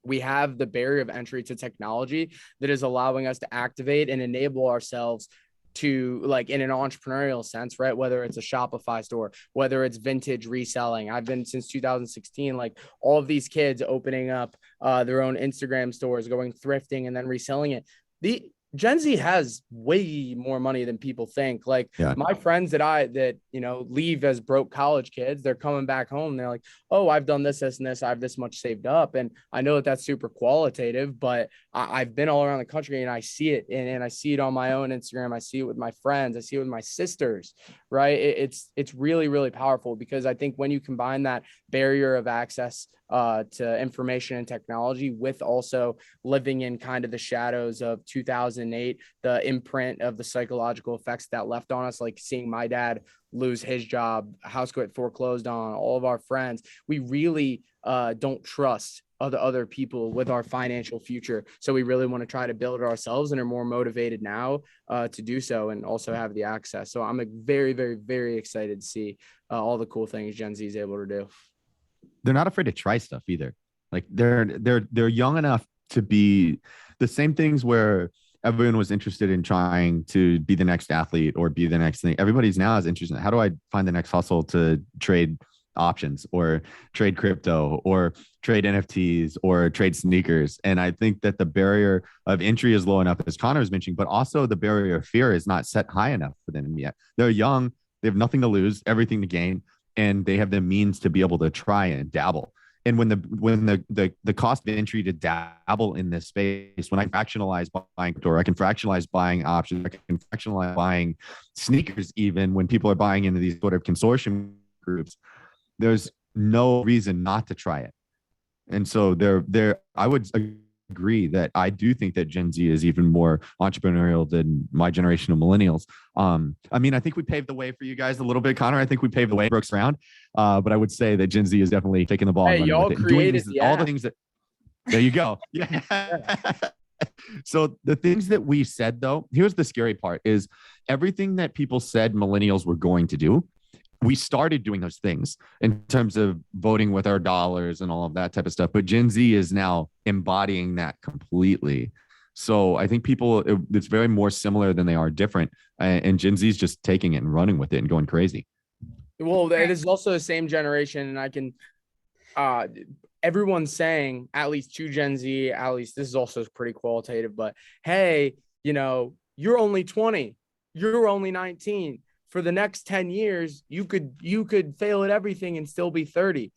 we have the barrier of entry to technology that is allowing us to activate and enable ourselves to, like, in an entrepreneurial sense, right? Whether it's a Shopify store, whether it's vintage reselling. I've been since 2016, like all of these kids opening up their own Instagram stores, going thrifting and then reselling it. The Gen Z has way more money than people think. Like my friends that leave as broke college kids, they're coming back home. They're like, oh, I've done this, and this. I have this much saved up. And I know that that's super qualitative, but I've been all around the country and I see it. And I see it on my own Instagram. I see it with my friends. I see it with my sisters, right? It's really, really powerful, because I think when you combine that barrier of access to information and technology with also living in kind of the shadows of 2008, the imprint of the psychological effects that left on us, like seeing my dad lose his job, house get foreclosed on, all of our friends, we really don't trust other people with our financial future. So we really want to try to build it ourselves and are more motivated now to do so, and also have the access. So I'm very, very, very excited to see all the cool things Gen Z is able to do. They're not afraid to try stuff either. Like they're young enough to be the same things where everyone was interested in trying to be the next athlete or be the next thing. Everybody's now is interested in, how do I find the next hustle to trade options or trade crypto or trade NFTs or trade sneakers? And I think that the barrier of entry is low enough, as Connor was mentioning, but also the barrier of fear is not set high enough for them yet. They're young. They have nothing to lose, everything to gain. And they have the means to be able to try and dabble. And when the cost of entry to dabble in this space, when I fractionalize buying crypto, I can fractionalize buying options, I can fractionalize buying sneakers, even when people are buying into these sort of consortium groups, there's no reason not to try it. And so I would agree that I do think that Gen Z is even more entrepreneurial than my generation of millennials. I mean, I think we paved the way for you guys a little bit, Connor. I think we paved the way, Brooks round. But I would say that Gen Z is definitely taking the ball and running with it, and doing all the things that. There you go. Yeah. So the things that we said, though, here's the scary part: is everything that people said millennials were going to do, we started doing those things in terms of voting with our dollars and all of that type of stuff. But Gen Z is now embodying that completely. So I think it's very more similar than they are different. And Gen Z is just taking it and running with it and going crazy. Well, it is also the same generation. And I can, everyone's saying, at least to Gen Z, at least this is also pretty qualitative, but hey, you're only 20, you're only 19. For the next 10 years, you could fail at everything and still be 30.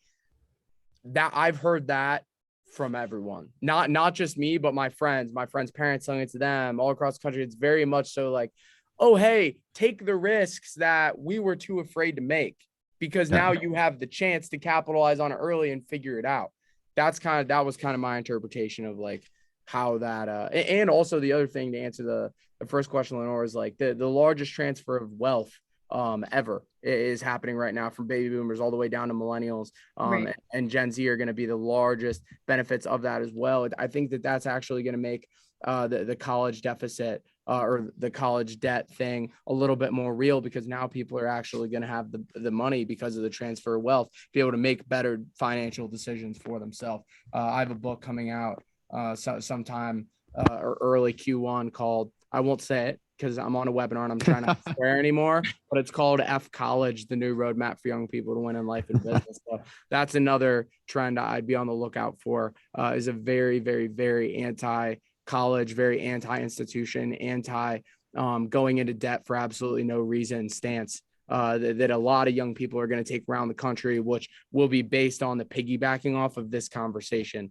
That I've heard that from everyone, not just me, but my friends' parents telling it to them all across the country. It's very much so like, oh, hey, take the risks that we were too afraid to make, because now you have the chance to capitalize on it early and figure it out. That was kind of my interpretation of like how that, and also the other thing to answer the first question, Lenore, is like the largest transfer of wealth ever is happening right now from baby boomers all the way down to millennials. Right. And Gen Z are going to be the largest benefits of that as well. I think that that's actually going to make the college deficit or the college debt thing a little bit more real, because now people are actually going to have the money because of the transfer of wealth, be able to make better financial decisions for themselves. I have a book coming out sometime or early Q1 called, I won't say it because I'm on a webinar and I'm trying not to swear anymore, but it's called F College, the new roadmap for young people to win in life and business. So that's another trend I'd be on the lookout for, is a very, very, very anti-college, very anti-institution, going into debt for absolutely no reason stance. That a lot of young people are going to take around the country, which will be based on the piggybacking off of this conversation.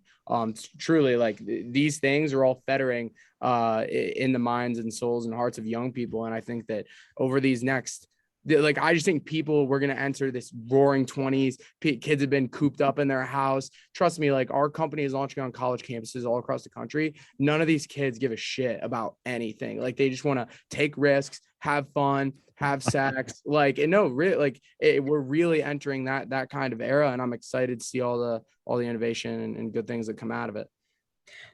Truly, like these things are all fettering in the minds and souls and hearts of young people. And I think that over these next, I just think we're going to enter this roaring 20s. Kids have been cooped up in their house. Trust me, like our company is launching on college campuses all across the country. None of these kids give a shit about anything. Like they just want to take risks, have fun, have sex. We're really entering that kind of era. And I'm excited to see all the innovation and good things that come out of it.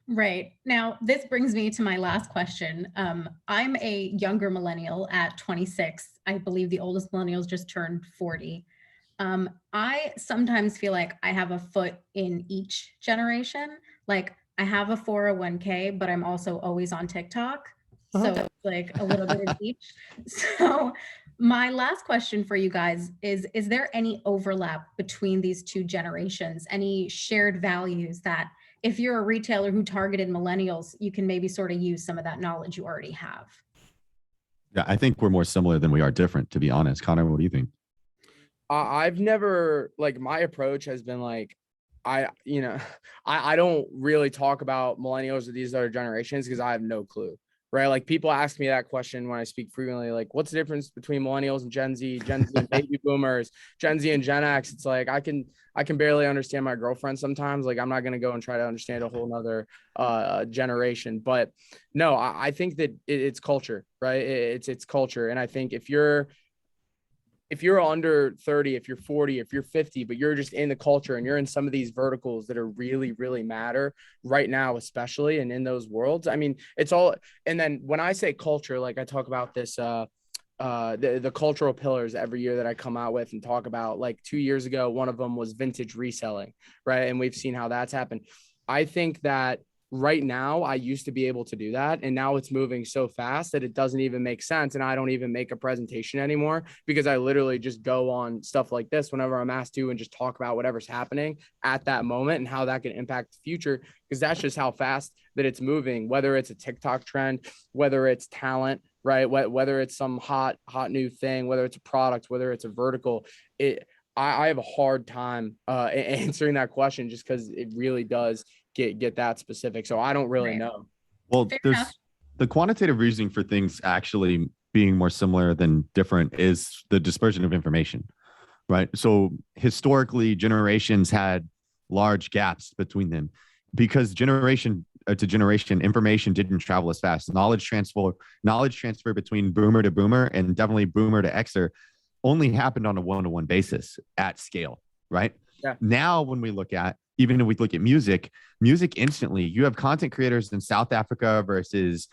Right. Now, this brings me to my last question. I'm a younger millennial at 26. I believe the oldest millennials just turned 40. I sometimes feel like I have a foot in each generation. Like I have a 401k, but I'm also always on TikTok. So it's like a little bit of each. So my last question for you guys is there any overlap between these two generations? Any shared values that if you're a retailer who targeted millennials, you can maybe sort of use some of that knowledge you already have? Yeah, I think we're more similar than we are different, to be honest. Connor, what do you think? I've never, my approach has been like, I don't really talk about millennials or these other generations because I have no clue. Right. Like people ask me that question when I speak frequently, like what's the difference between millennials and Gen Z and baby boomers, Gen Z and Gen X? It's like, I can barely understand my girlfriend sometimes. Like I'm not going to go and try to understand a whole nother generation, but no, I think that it's culture, right? It's culture. And I think if you're under 30, if you're 40, if you're 50, but you're just in the culture and you're in some of these verticals that are really, really matter right now, especially, and in those worlds, I mean, it's all. And then when I say culture, like I talk about this, the cultural pillars every year that I come out with and talk about. Like 2 years ago, one of them was vintage reselling, right? And we've seen how that's happened. I think that right now, I used to be able to do that. And now it's moving so fast that it doesn't even make sense. And I don't even make a presentation anymore because I literally just go on stuff like this whenever I'm asked to and just talk about whatever's happening at that moment and how that can impact the future. Because that's just how fast that it's moving, whether it's a TikTok trend, whether it's talent, right? Whether it's some hot new thing, whether it's a product, whether it's a vertical, I have a hard time answering that question just because it really does get that specific. So I don't really know. Well, there's the quantitative reasoning for things actually being more similar than different is the dispersion of information, right? So historically, generations had large gaps between them because generation to generation, information didn't travel as fast. Knowledge transfer between boomer to boomer, and definitely boomer to Xer, only happened on a one-to-one basis at scale, right? Yeah. Now, when we look at, even if we look at music instantly, you have content creators in South Africa versus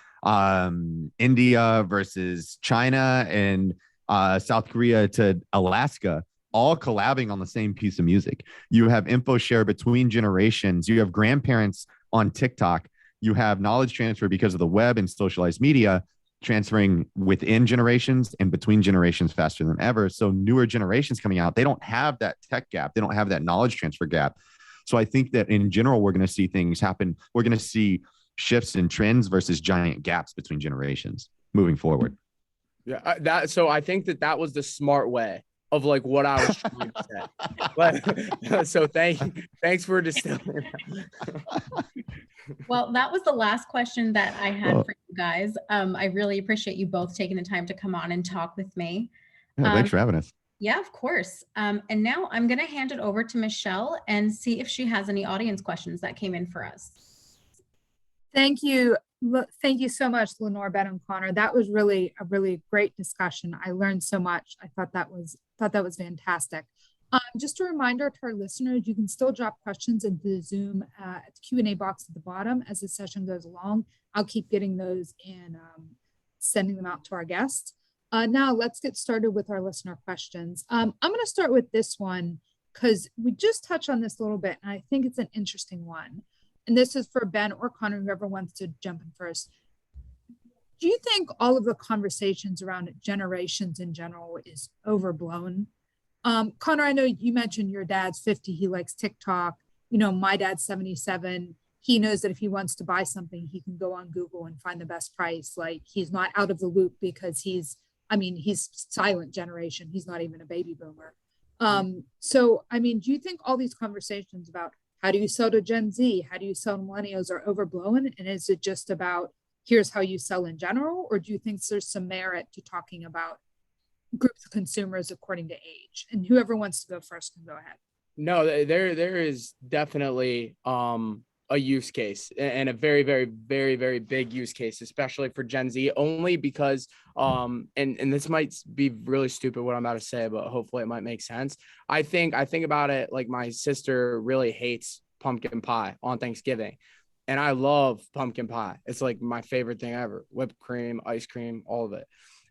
India versus China and South Korea to Alaska, all collabing on the same piece of music. You have info share between generations. You have grandparents on TikTok. You have knowledge transfer because of the web and socialized media transferring within generations and between generations faster than ever. So newer generations coming out, they don't have that tech gap. They don't have that knowledge transfer gap. So I think that in general, we're going to see things happen. We're going to see shifts in trends versus giant gaps between generations moving forward. Yeah, so I think that was the smart way of like what I was trying to say. But, so thanks for distilling. Well, that was the last question that I had for you guys. I really appreciate you both taking the time to come on and talk with me. Yeah, thanks for having us. Yeah, of course. And now I'm going to hand it over to Michelle and see if she has any audience questions that came in for us. Thank you. Thank you so much, Lenore, Ben, and Connor. That was really a really great discussion. I learned so much. I thought that was fantastic. Just a reminder to our listeners, you can still drop questions into the Zoom Q&A box at the bottom as the session goes along. I'll keep getting those and sending them out to our guests. Now let's get started with our listener questions. I'm going to start with this one because we just touched on this a little bit, and I think it's an interesting one. And this is for Ben or Connor, whoever wants to jump in first. Do you think all of the conversations around generations in general is overblown? Connor, I know you mentioned your dad's 50. He likes TikTok. You know, my dad's 77. He knows that if he wants to buy something, he can go on Google and find the best price. Like, he's not out of the loop because he's silent generation. He's not even a baby boomer. So, I mean, do you think all these conversations about how do you sell to Gen Z? How do you sell to millennials are overblown? And is it just about here's how you sell in general? Or do you think there's some merit to talking about groups of consumers according to age? And whoever wants to go first can go ahead. No, there is definitely a use case, and a very, very, very, very big use case, especially for Gen Z, only because and this might be really stupid what I'm about to say, but hopefully it might make sense. I think about it like my sister really hates pumpkin pie on Thanksgiving, and I love pumpkin pie. It's like my favorite thing ever. Whipped cream, ice cream, all of it.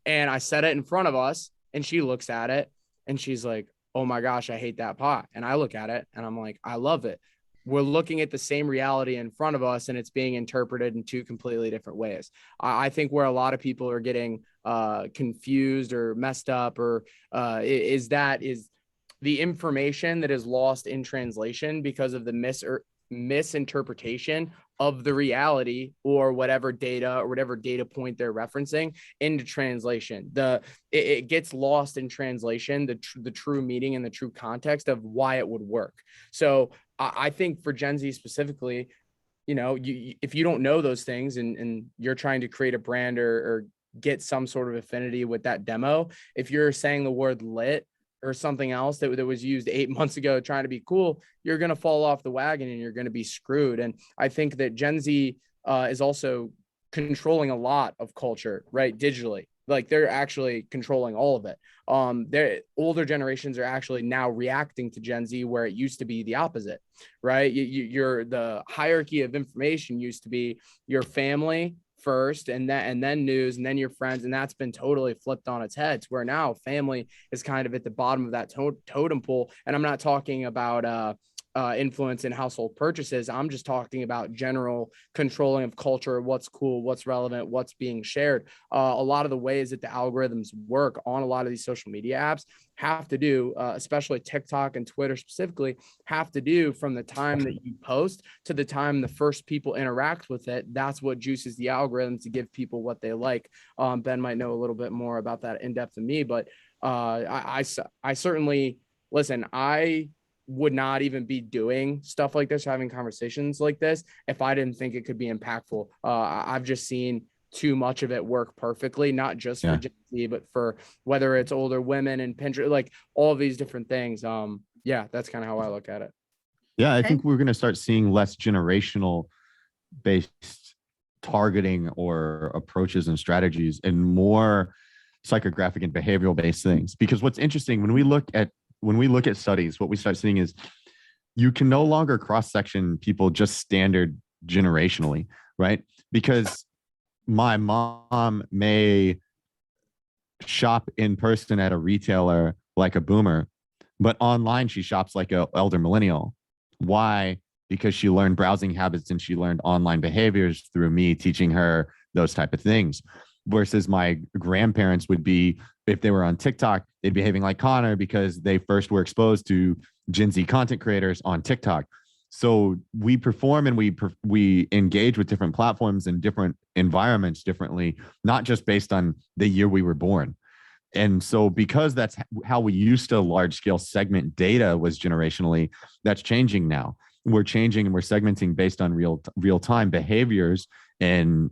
And I set it in front of us, and she looks at it and she's like, oh my gosh, I hate that pie. And I look at it and I'm like, I love it. We're looking at the same reality in front of us, and it's being interpreted in two completely different ways. I think where a lot of people are getting confused or messed up or is the information that is lost in translation because of the misinterpretation of the reality or whatever data point they're referencing into translation. It gets lost in translation, the true meaning and the true context of why it would work. So I think for Gen Z specifically, you know, if you don't know those things and you're trying to create a brand or get some sort of affinity with that demo, if you're saying the word lit or something else that was used 8 months ago trying to be cool, you're going to fall off the wagon and you're going to be screwed. And I think that Gen Z is also controlling a lot of culture, right? Digitally. Like, they're actually controlling all of it. Their older generations are actually now reacting to Gen Z, where it used to be the opposite, right? You're the hierarchy of information used to be your family first, and then news, and then your friends, and that's been totally flipped on its head, where now family is kind of at the bottom of that totem pole. And I'm not talking about influence in household purchases. I'm just talking about general controlling of culture, what's cool, what's relevant, what's being shared. A lot of the ways that the algorithms work on a lot of these social media apps have to do, especially TikTok and Twitter specifically, have to do from the time that you post to the time the first people interact with it. That's what juices the algorithm to give people what they like. Ben might know a little bit more about that in depth than me, but I certainly, listen, I would not even be doing stuff like this, having conversations like this, if I didn't think it could be impactful. I've just seen too much of it work perfectly, not just for Gen Z, but for whether it's older women and Pinterest, like all of these different things. Yeah, that's kind of how I look at it. Yeah, I think we're going to start seeing less generational based targeting or approaches and strategies, and more psychographic and behavioral based things. Because what's interesting when we look at studies, what we start seeing is you can no longer cross-section people just standard generationally, right? Because my mom may shop in person at a retailer like a boomer, but online she shops like a elder millennial. Why? Because she learned browsing habits and she learned online behaviors through me teaching her those type of things. Versus my grandparents would be, if they were on TikTok, they'd be behaving like Connor because they first were exposed to Gen Z content creators on TikTok. So we perform and we engage with different platforms and different environments differently, not just based on the year we were born. And so because that's how we used to large scale segment data was generationally, that's changing now. We're changing and we're segmenting based on real time behaviors and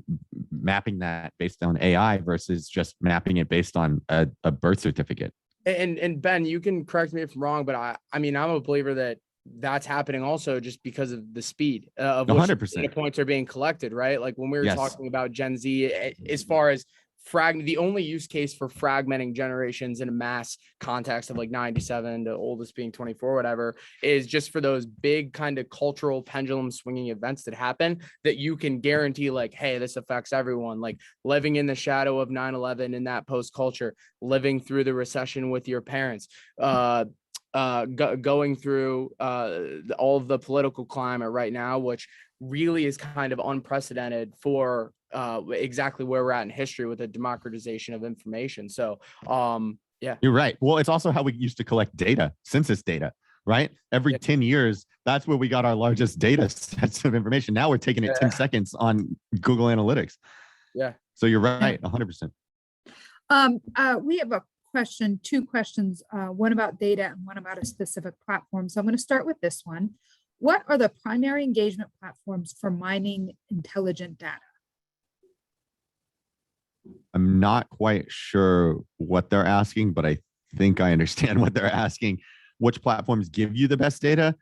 mapping that based on AI versus just mapping it based on a birth certificate. And Ben, you can correct me if I'm wrong, but I mean, I'm a believer that that's happening also just because of the speed of which 100%. data points are being collected, right? Like when we were Yes. talking about Gen Z, as far as the only use case for fragmenting generations in a mass context of like 97 to oldest being 24, whatever, is just for those big kind of cultural pendulum swinging events that happen that you can guarantee like, hey, this affects everyone, like living in the shadow of 9/11 in that post culture, living through the recession with your parents, going through all of the political climate right now, which really is kind of unprecedented for exactly where we're at in history with the democratization of information. So yeah, you're right. Well, it's also how we used to collect data, census data, right? Every 10 years, that's where we got our largest data sets of information. Now we're taking it 10 seconds on Google Analytics. Yeah. So you're right, 100%. We have two questions, one about data and one about a specific platform. So I'm going to start with this one. What are the primary engagement platforms for mining intelligent data? I'm not quite sure what they're asking, but I think I understand what they're asking. Which platforms give you the best data?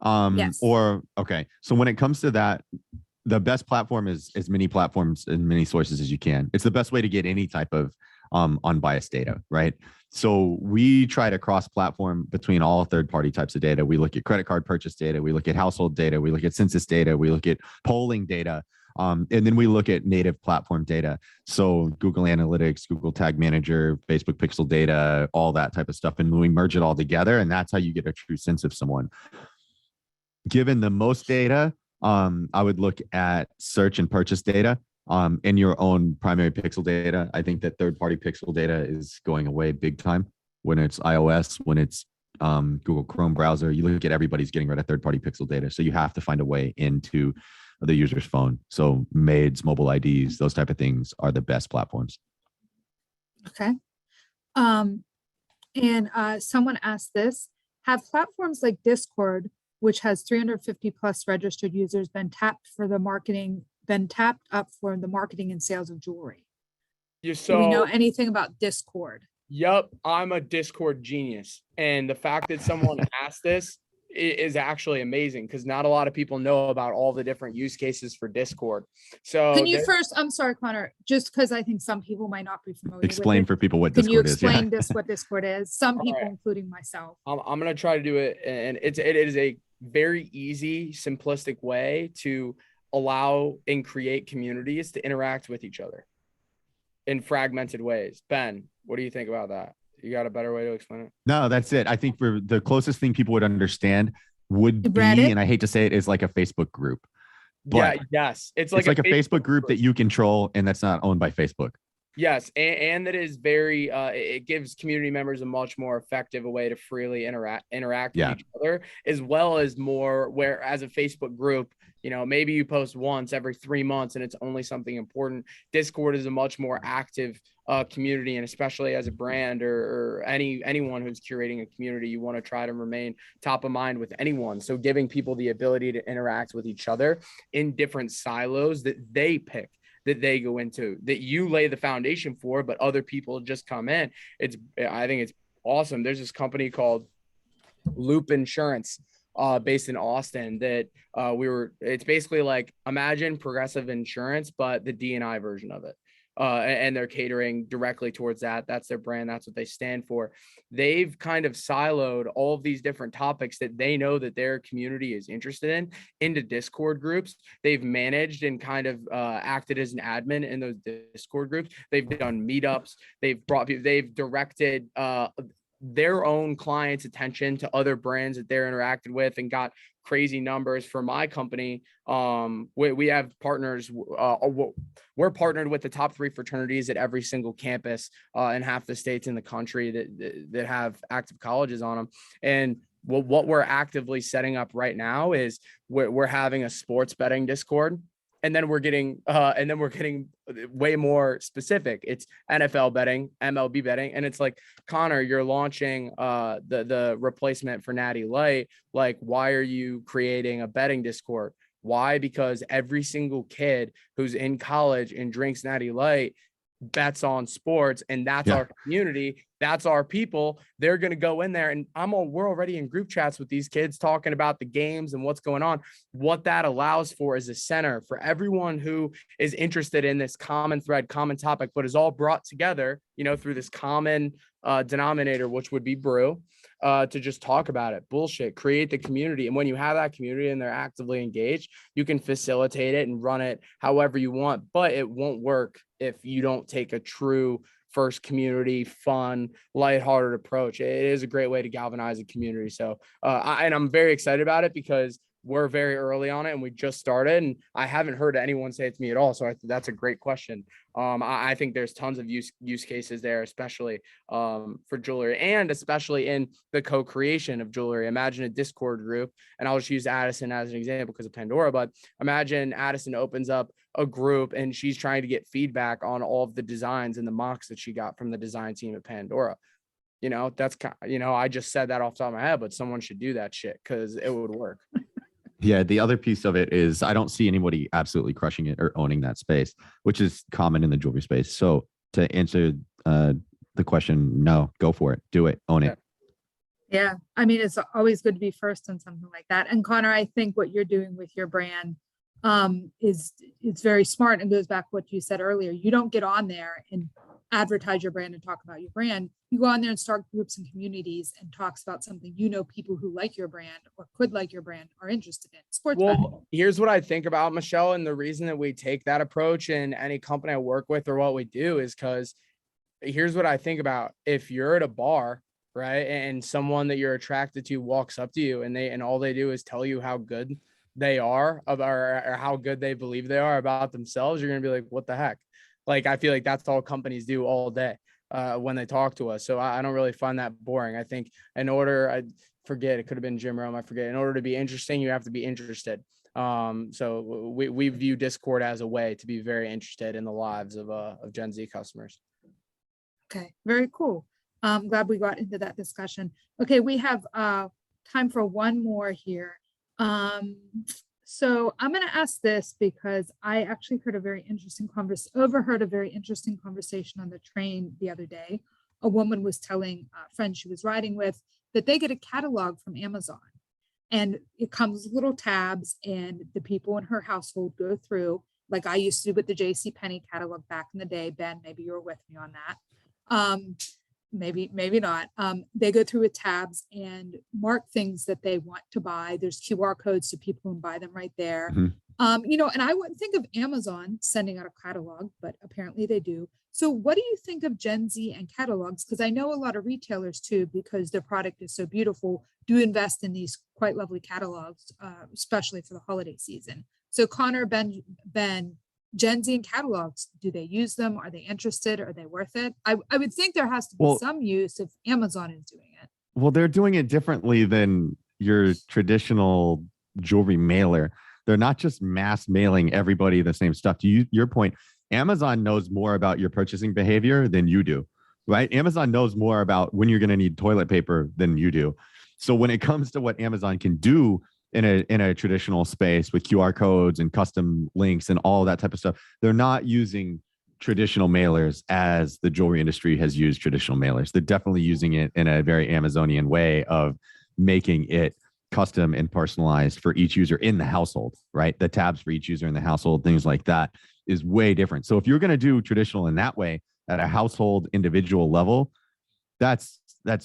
Yes. Or, okay. So when it comes to that, the best platform is as many platforms and many sources as you can. It's the best way to get any type of unbiased data, right? So we try to cross-platform between all third-party types of data. We look at credit card purchase data, we look at household data, we look at census data, we look at polling data, and then we look at native platform data. So Google Analytics, Google Tag Manager, Facebook Pixel data, all that type of stuff, and we merge it all together, and that's how you get a true sense of someone. Given the most data, I would look at search and purchase data. In your own primary pixel data. I think that third-party pixel data is going away big time when it's iOS, when it's Google Chrome browser. You look at everybody's getting rid of third-party pixel data. So you have to find a way into the user's phone. So MAIDs, mobile IDs, those type of things are the best platforms. Okay. Someone asked this, have platforms like Discord, which has 350 plus registered users, been tapped up for the marketing and sales of jewelry? Do we know anything about Discord? Yep, I'm a Discord genius. And the fact that someone asked this is actually amazing because not a lot of people know about all the different use cases for Discord. So can you first, I'm sorry, Connor, just because I think some people might not be familiar explain with it. For people what Discord is. Can you explain what Discord is? Some people, including myself. I'm going to try to do it. And it is a very easy, simplistic way to allow and create communities to interact with each other in fragmented ways. Ben, what do you think about that? You got a better way to explain it? No, that's it. I think for the closest thing people would understand would be, and I hate to say it, is like a Facebook group. But yeah, yes. It's like a Facebook group that you control and that's not owned by Facebook. Yes, and that is very, it gives community members a much more effective way to freely interact with each other, as well as more where as a Facebook group, maybe you post once every 3 months and it's only something important. Discord is a much more active community, and especially as a brand or anyone who's curating a community, you want to try to remain top of mind with anyone. So giving people the ability to interact with each other in different silos that they pick, that they go into, that you lay the foundation for, but other people just come in. I think it's awesome. There's this company called Loop Insurance. based in Austin that it's basically like, imagine Progressive Insurance, but the D&I version of it. And they're catering directly towards that. That's their brand. That's what they stand for. They've kind of siloed all of these different topics that they know that their community is interested in into Discord groups. They've managed and kind of acted as an admin in those Discord groups. They've done meetups. They've directed their own clients' attention to other brands that they're interacted with and got crazy numbers. For my company, we have partners. We're partnered with the top 3 fraternities at every single campus in half the states in the country that have active colleges on them. And what we're actively setting up right now is we're having a sports betting Discord. And then we're getting way more specific. It's NFL betting, MLB betting, and it's like, Connor, you're launching the replacement for Natty Light. Like, why are you creating a betting Discord? Why? Because every single kid who's in college and drinks Natty Light bets on sports, and that's our community. That's our people. They're going to go in there, and we're already in group chats with these kids talking about the games and what's going on. What that allows for is a center for everyone who is interested in this common thread, common topic, but is all brought together, through this common denominator, which would be brew, to just talk about it, bullshit, create the community. And when you have that community and they're actively engaged, you can facilitate it and run it however you want, but it won't work if you don't take a true first community, fun, lighthearted approach. It is a great way to galvanize a community. So, I'm very excited about it because we're very early on it and we just started, and I haven't heard anyone say it to me at all. So that's a great question. I think there's tons of use cases there, especially for jewelry, and especially in the co-creation of jewelry. Imagine a Discord group, and I'll just use Addison as an example because of Pandora, but imagine Addison opens up a group and she's trying to get feedback on all of the designs and the mocks that she got from the design team at Pandora. That's I just said that off the top of my head, but someone should do that shit because it would work. Yeah, the other piece of it is I don't see anybody absolutely crushing it or owning that space, which is common in the jewelry space. So to answer the question, no, go for it, do it, own it. Yeah, I mean, it's always good to be first on something like that. And Connor, I think what you're doing with your brand it's very smart, and goes back to what you said earlier. You don't get on there and advertise your brand and talk about your brand. You go on there and start groups and communities and talks about something people who like your brand or could like your brand are interested in. Sports. Well, here's what I think about, Michelle, and the reason that we take that approach in any company I work with or what we do is because here's what I think about. If you're at a bar, right, and someone that you're attracted to walks up to you and all they do is tell you how good they are or how good they believe they are about themselves, you're gonna be like, what the heck? Like, I feel like that's all companies do all day when they talk to us. So I don't really find that boring. I think in order to be interesting, you have to be interested. So we view Discord as a way to be very interested in the lives of Gen Z customers. Okay, very cool. I'm glad we got into that discussion. Okay, we have time for one more here. So I'm going to ask this because I actually overheard a very interesting conversation on the train the other day. A woman was telling a friend she was riding with that they get a catalog from Amazon, and it comes with little tabs, and the people in her household go through, like I used to do with the JCPenney catalog back in the day. Ben, maybe you were with me on that. Maybe not. They go through with tabs and mark things that they want to buy. There's QR codes so people can buy them right there. Mm-hmm. And I wouldn't think of Amazon sending out a catalog, but apparently they do. So what do you think of Gen Z and catalogs? Because I know a lot of retailers too, because their product is so beautiful, do invest in these quite lovely catalogs, especially for the holiday season. So Connor, Ben, Gen Z and catalogs, do they use them? Are they interested? Are they worth it? I would think there has to be some use if Amazon is doing it. Well, they're doing it differently than your traditional jewelry mailer. They're not just mass mailing everybody the same stuff. To your point, Amazon knows more about your purchasing behavior than you do, right? Amazon knows more about when you're going to need toilet paper than you do. So when it comes to what Amazon can do in a traditional space with QR codes and custom links and all that type of stuff, they're not using traditional mailers as the jewelry industry has used traditional mailers. They're definitely using it in a very Amazonian way of making it custom and personalized for each user in the household, right? The tabs for each user in the household, things like that is way different. So if you're going to do traditional in that way at a household individual level, that's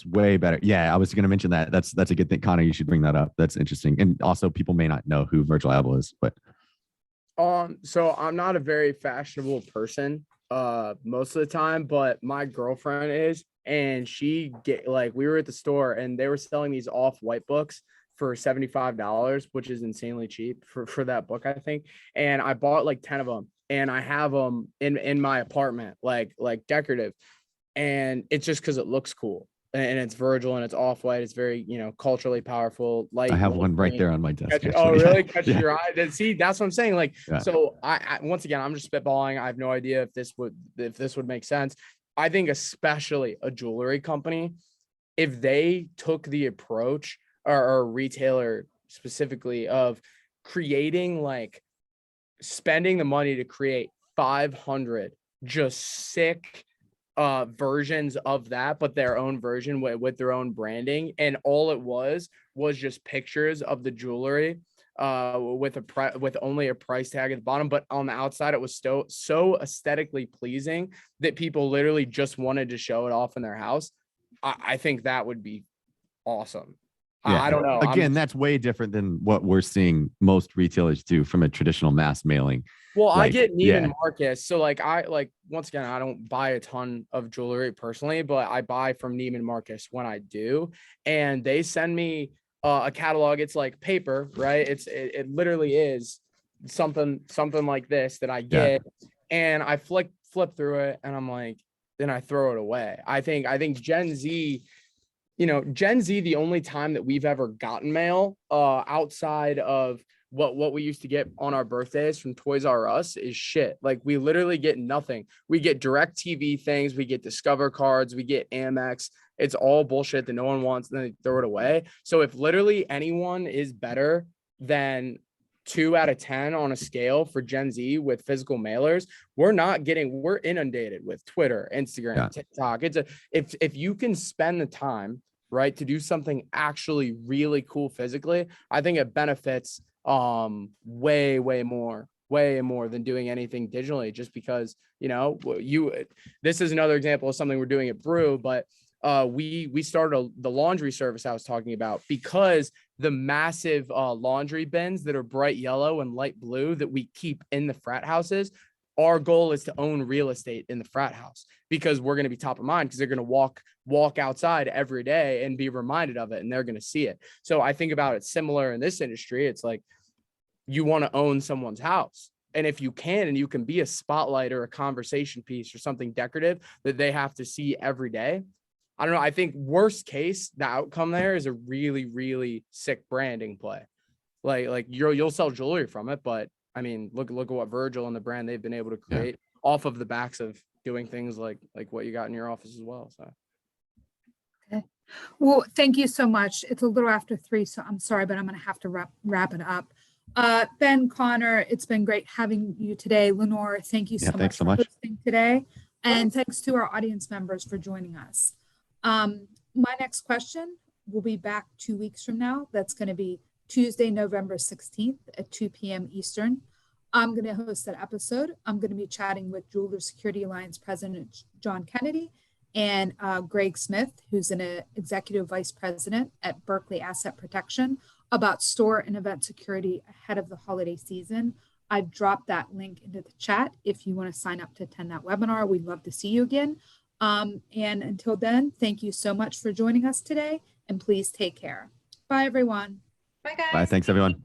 way better. Yeah, I was going to mention that. That's a good thing, Connor. You should bring that up. That's interesting. And also, people may not know who Virgil Abloh is, but so I'm not a very fashionable person most of the time, but my girlfriend is, and we were at the store and they were selling these off-white books for $75, which is insanely cheap for that book, I think. And I bought like 10 of them, and I have them in my apartment, like decorative. And it's just because it looks cool, and it's Virgil and it's off-white. It's very, culturally powerful. I have one right there on my desk. Oh, really? Catch your eye. See, that's what I'm saying. Like, yeah. So I once again, I'm just spitballing. I have no idea if this would make sense. I think especially a jewelry company, if they took the approach, or a retailer specifically, of creating, like, spending the money to create 500 just sick versions of that, but their own version with their own branding, and all it was just pictures of the jewelry with only a price tag at the bottom, but on the outside it was so aesthetically pleasing that people literally just wanted to show it off in their house. I think that would be awesome. Yeah. I don't know. Again, that's way different than what we're seeing most retailers do from a traditional mass mailing. Well, I get Neiman Marcus. So once again, I don't buy a ton of jewelry personally, but I buy from Neiman Marcus when I do. And they send me a catalog. It's like paper, right? It literally is something like this that I get. Yeah. And I flip through it, and I'm like, then I throw it away. I think Gen Z, the only time that we've ever gotten mail outside of what we used to get on our birthdays from Toys R Us is shit. Like, we literally get nothing. We get DirecTV things, we get Discover cards, we get Amex. It's all bullshit that no one wants, and then they throw it away. So if literally anyone is better than 2 out of 10 on a scale for Gen Z with physical mailers, we're inundated with Twitter, Instagram, TikTok. If you can spend the time, right, to do something actually really cool physically, I think it benefits way more than doing anything digitally, just because, this is another example of something we're doing at Brew, but we started the laundry service I was talking about, because the massive laundry bins that are bright yellow and light blue that we keep in the frat houses, our goal is to own real estate in the frat house, because we're going to be top of mind, because they're going to walk outside every day and be reminded of it, and they're going to see it. So I think about it similar in this industry. It's like, you want to own someone's house, and if you can, and you can be a spotlight or a conversation piece or something decorative that they have to see every day. I don't know. I think worst case, the outcome there is a really, really sick branding play. Like you'll sell jewelry from it, but I mean, look at what Virgil and the brand they've been able to create off of the backs of doing things like what you got in your office as well. So. Okay. Well, thank you so much. It's a little after 3, so I'm sorry, but I'm going to have to wrap it up. Ben, Connor, it's been great having you today. Lenore, thank you so much for hosting today. And thanks to our audience members for joining us. My next question will be back 2 weeks from now. That's going to be Tuesday, November 16th at 2 p.m. Eastern. I'm going to host that episode. I'm going to be chatting with Jeweler Security Alliance President John Kennedy and Greg Smith, who's an executive vice president at Berkeley Asset Protection, about store and event security ahead of the holiday season. I've dropped that link into the chat if you want to sign up to attend that webinar. We'd love to see you again. And until then, thank you so much for joining us today, and please take care. Bye, everyone. Bye, guys. Bye. Thanks, everyone.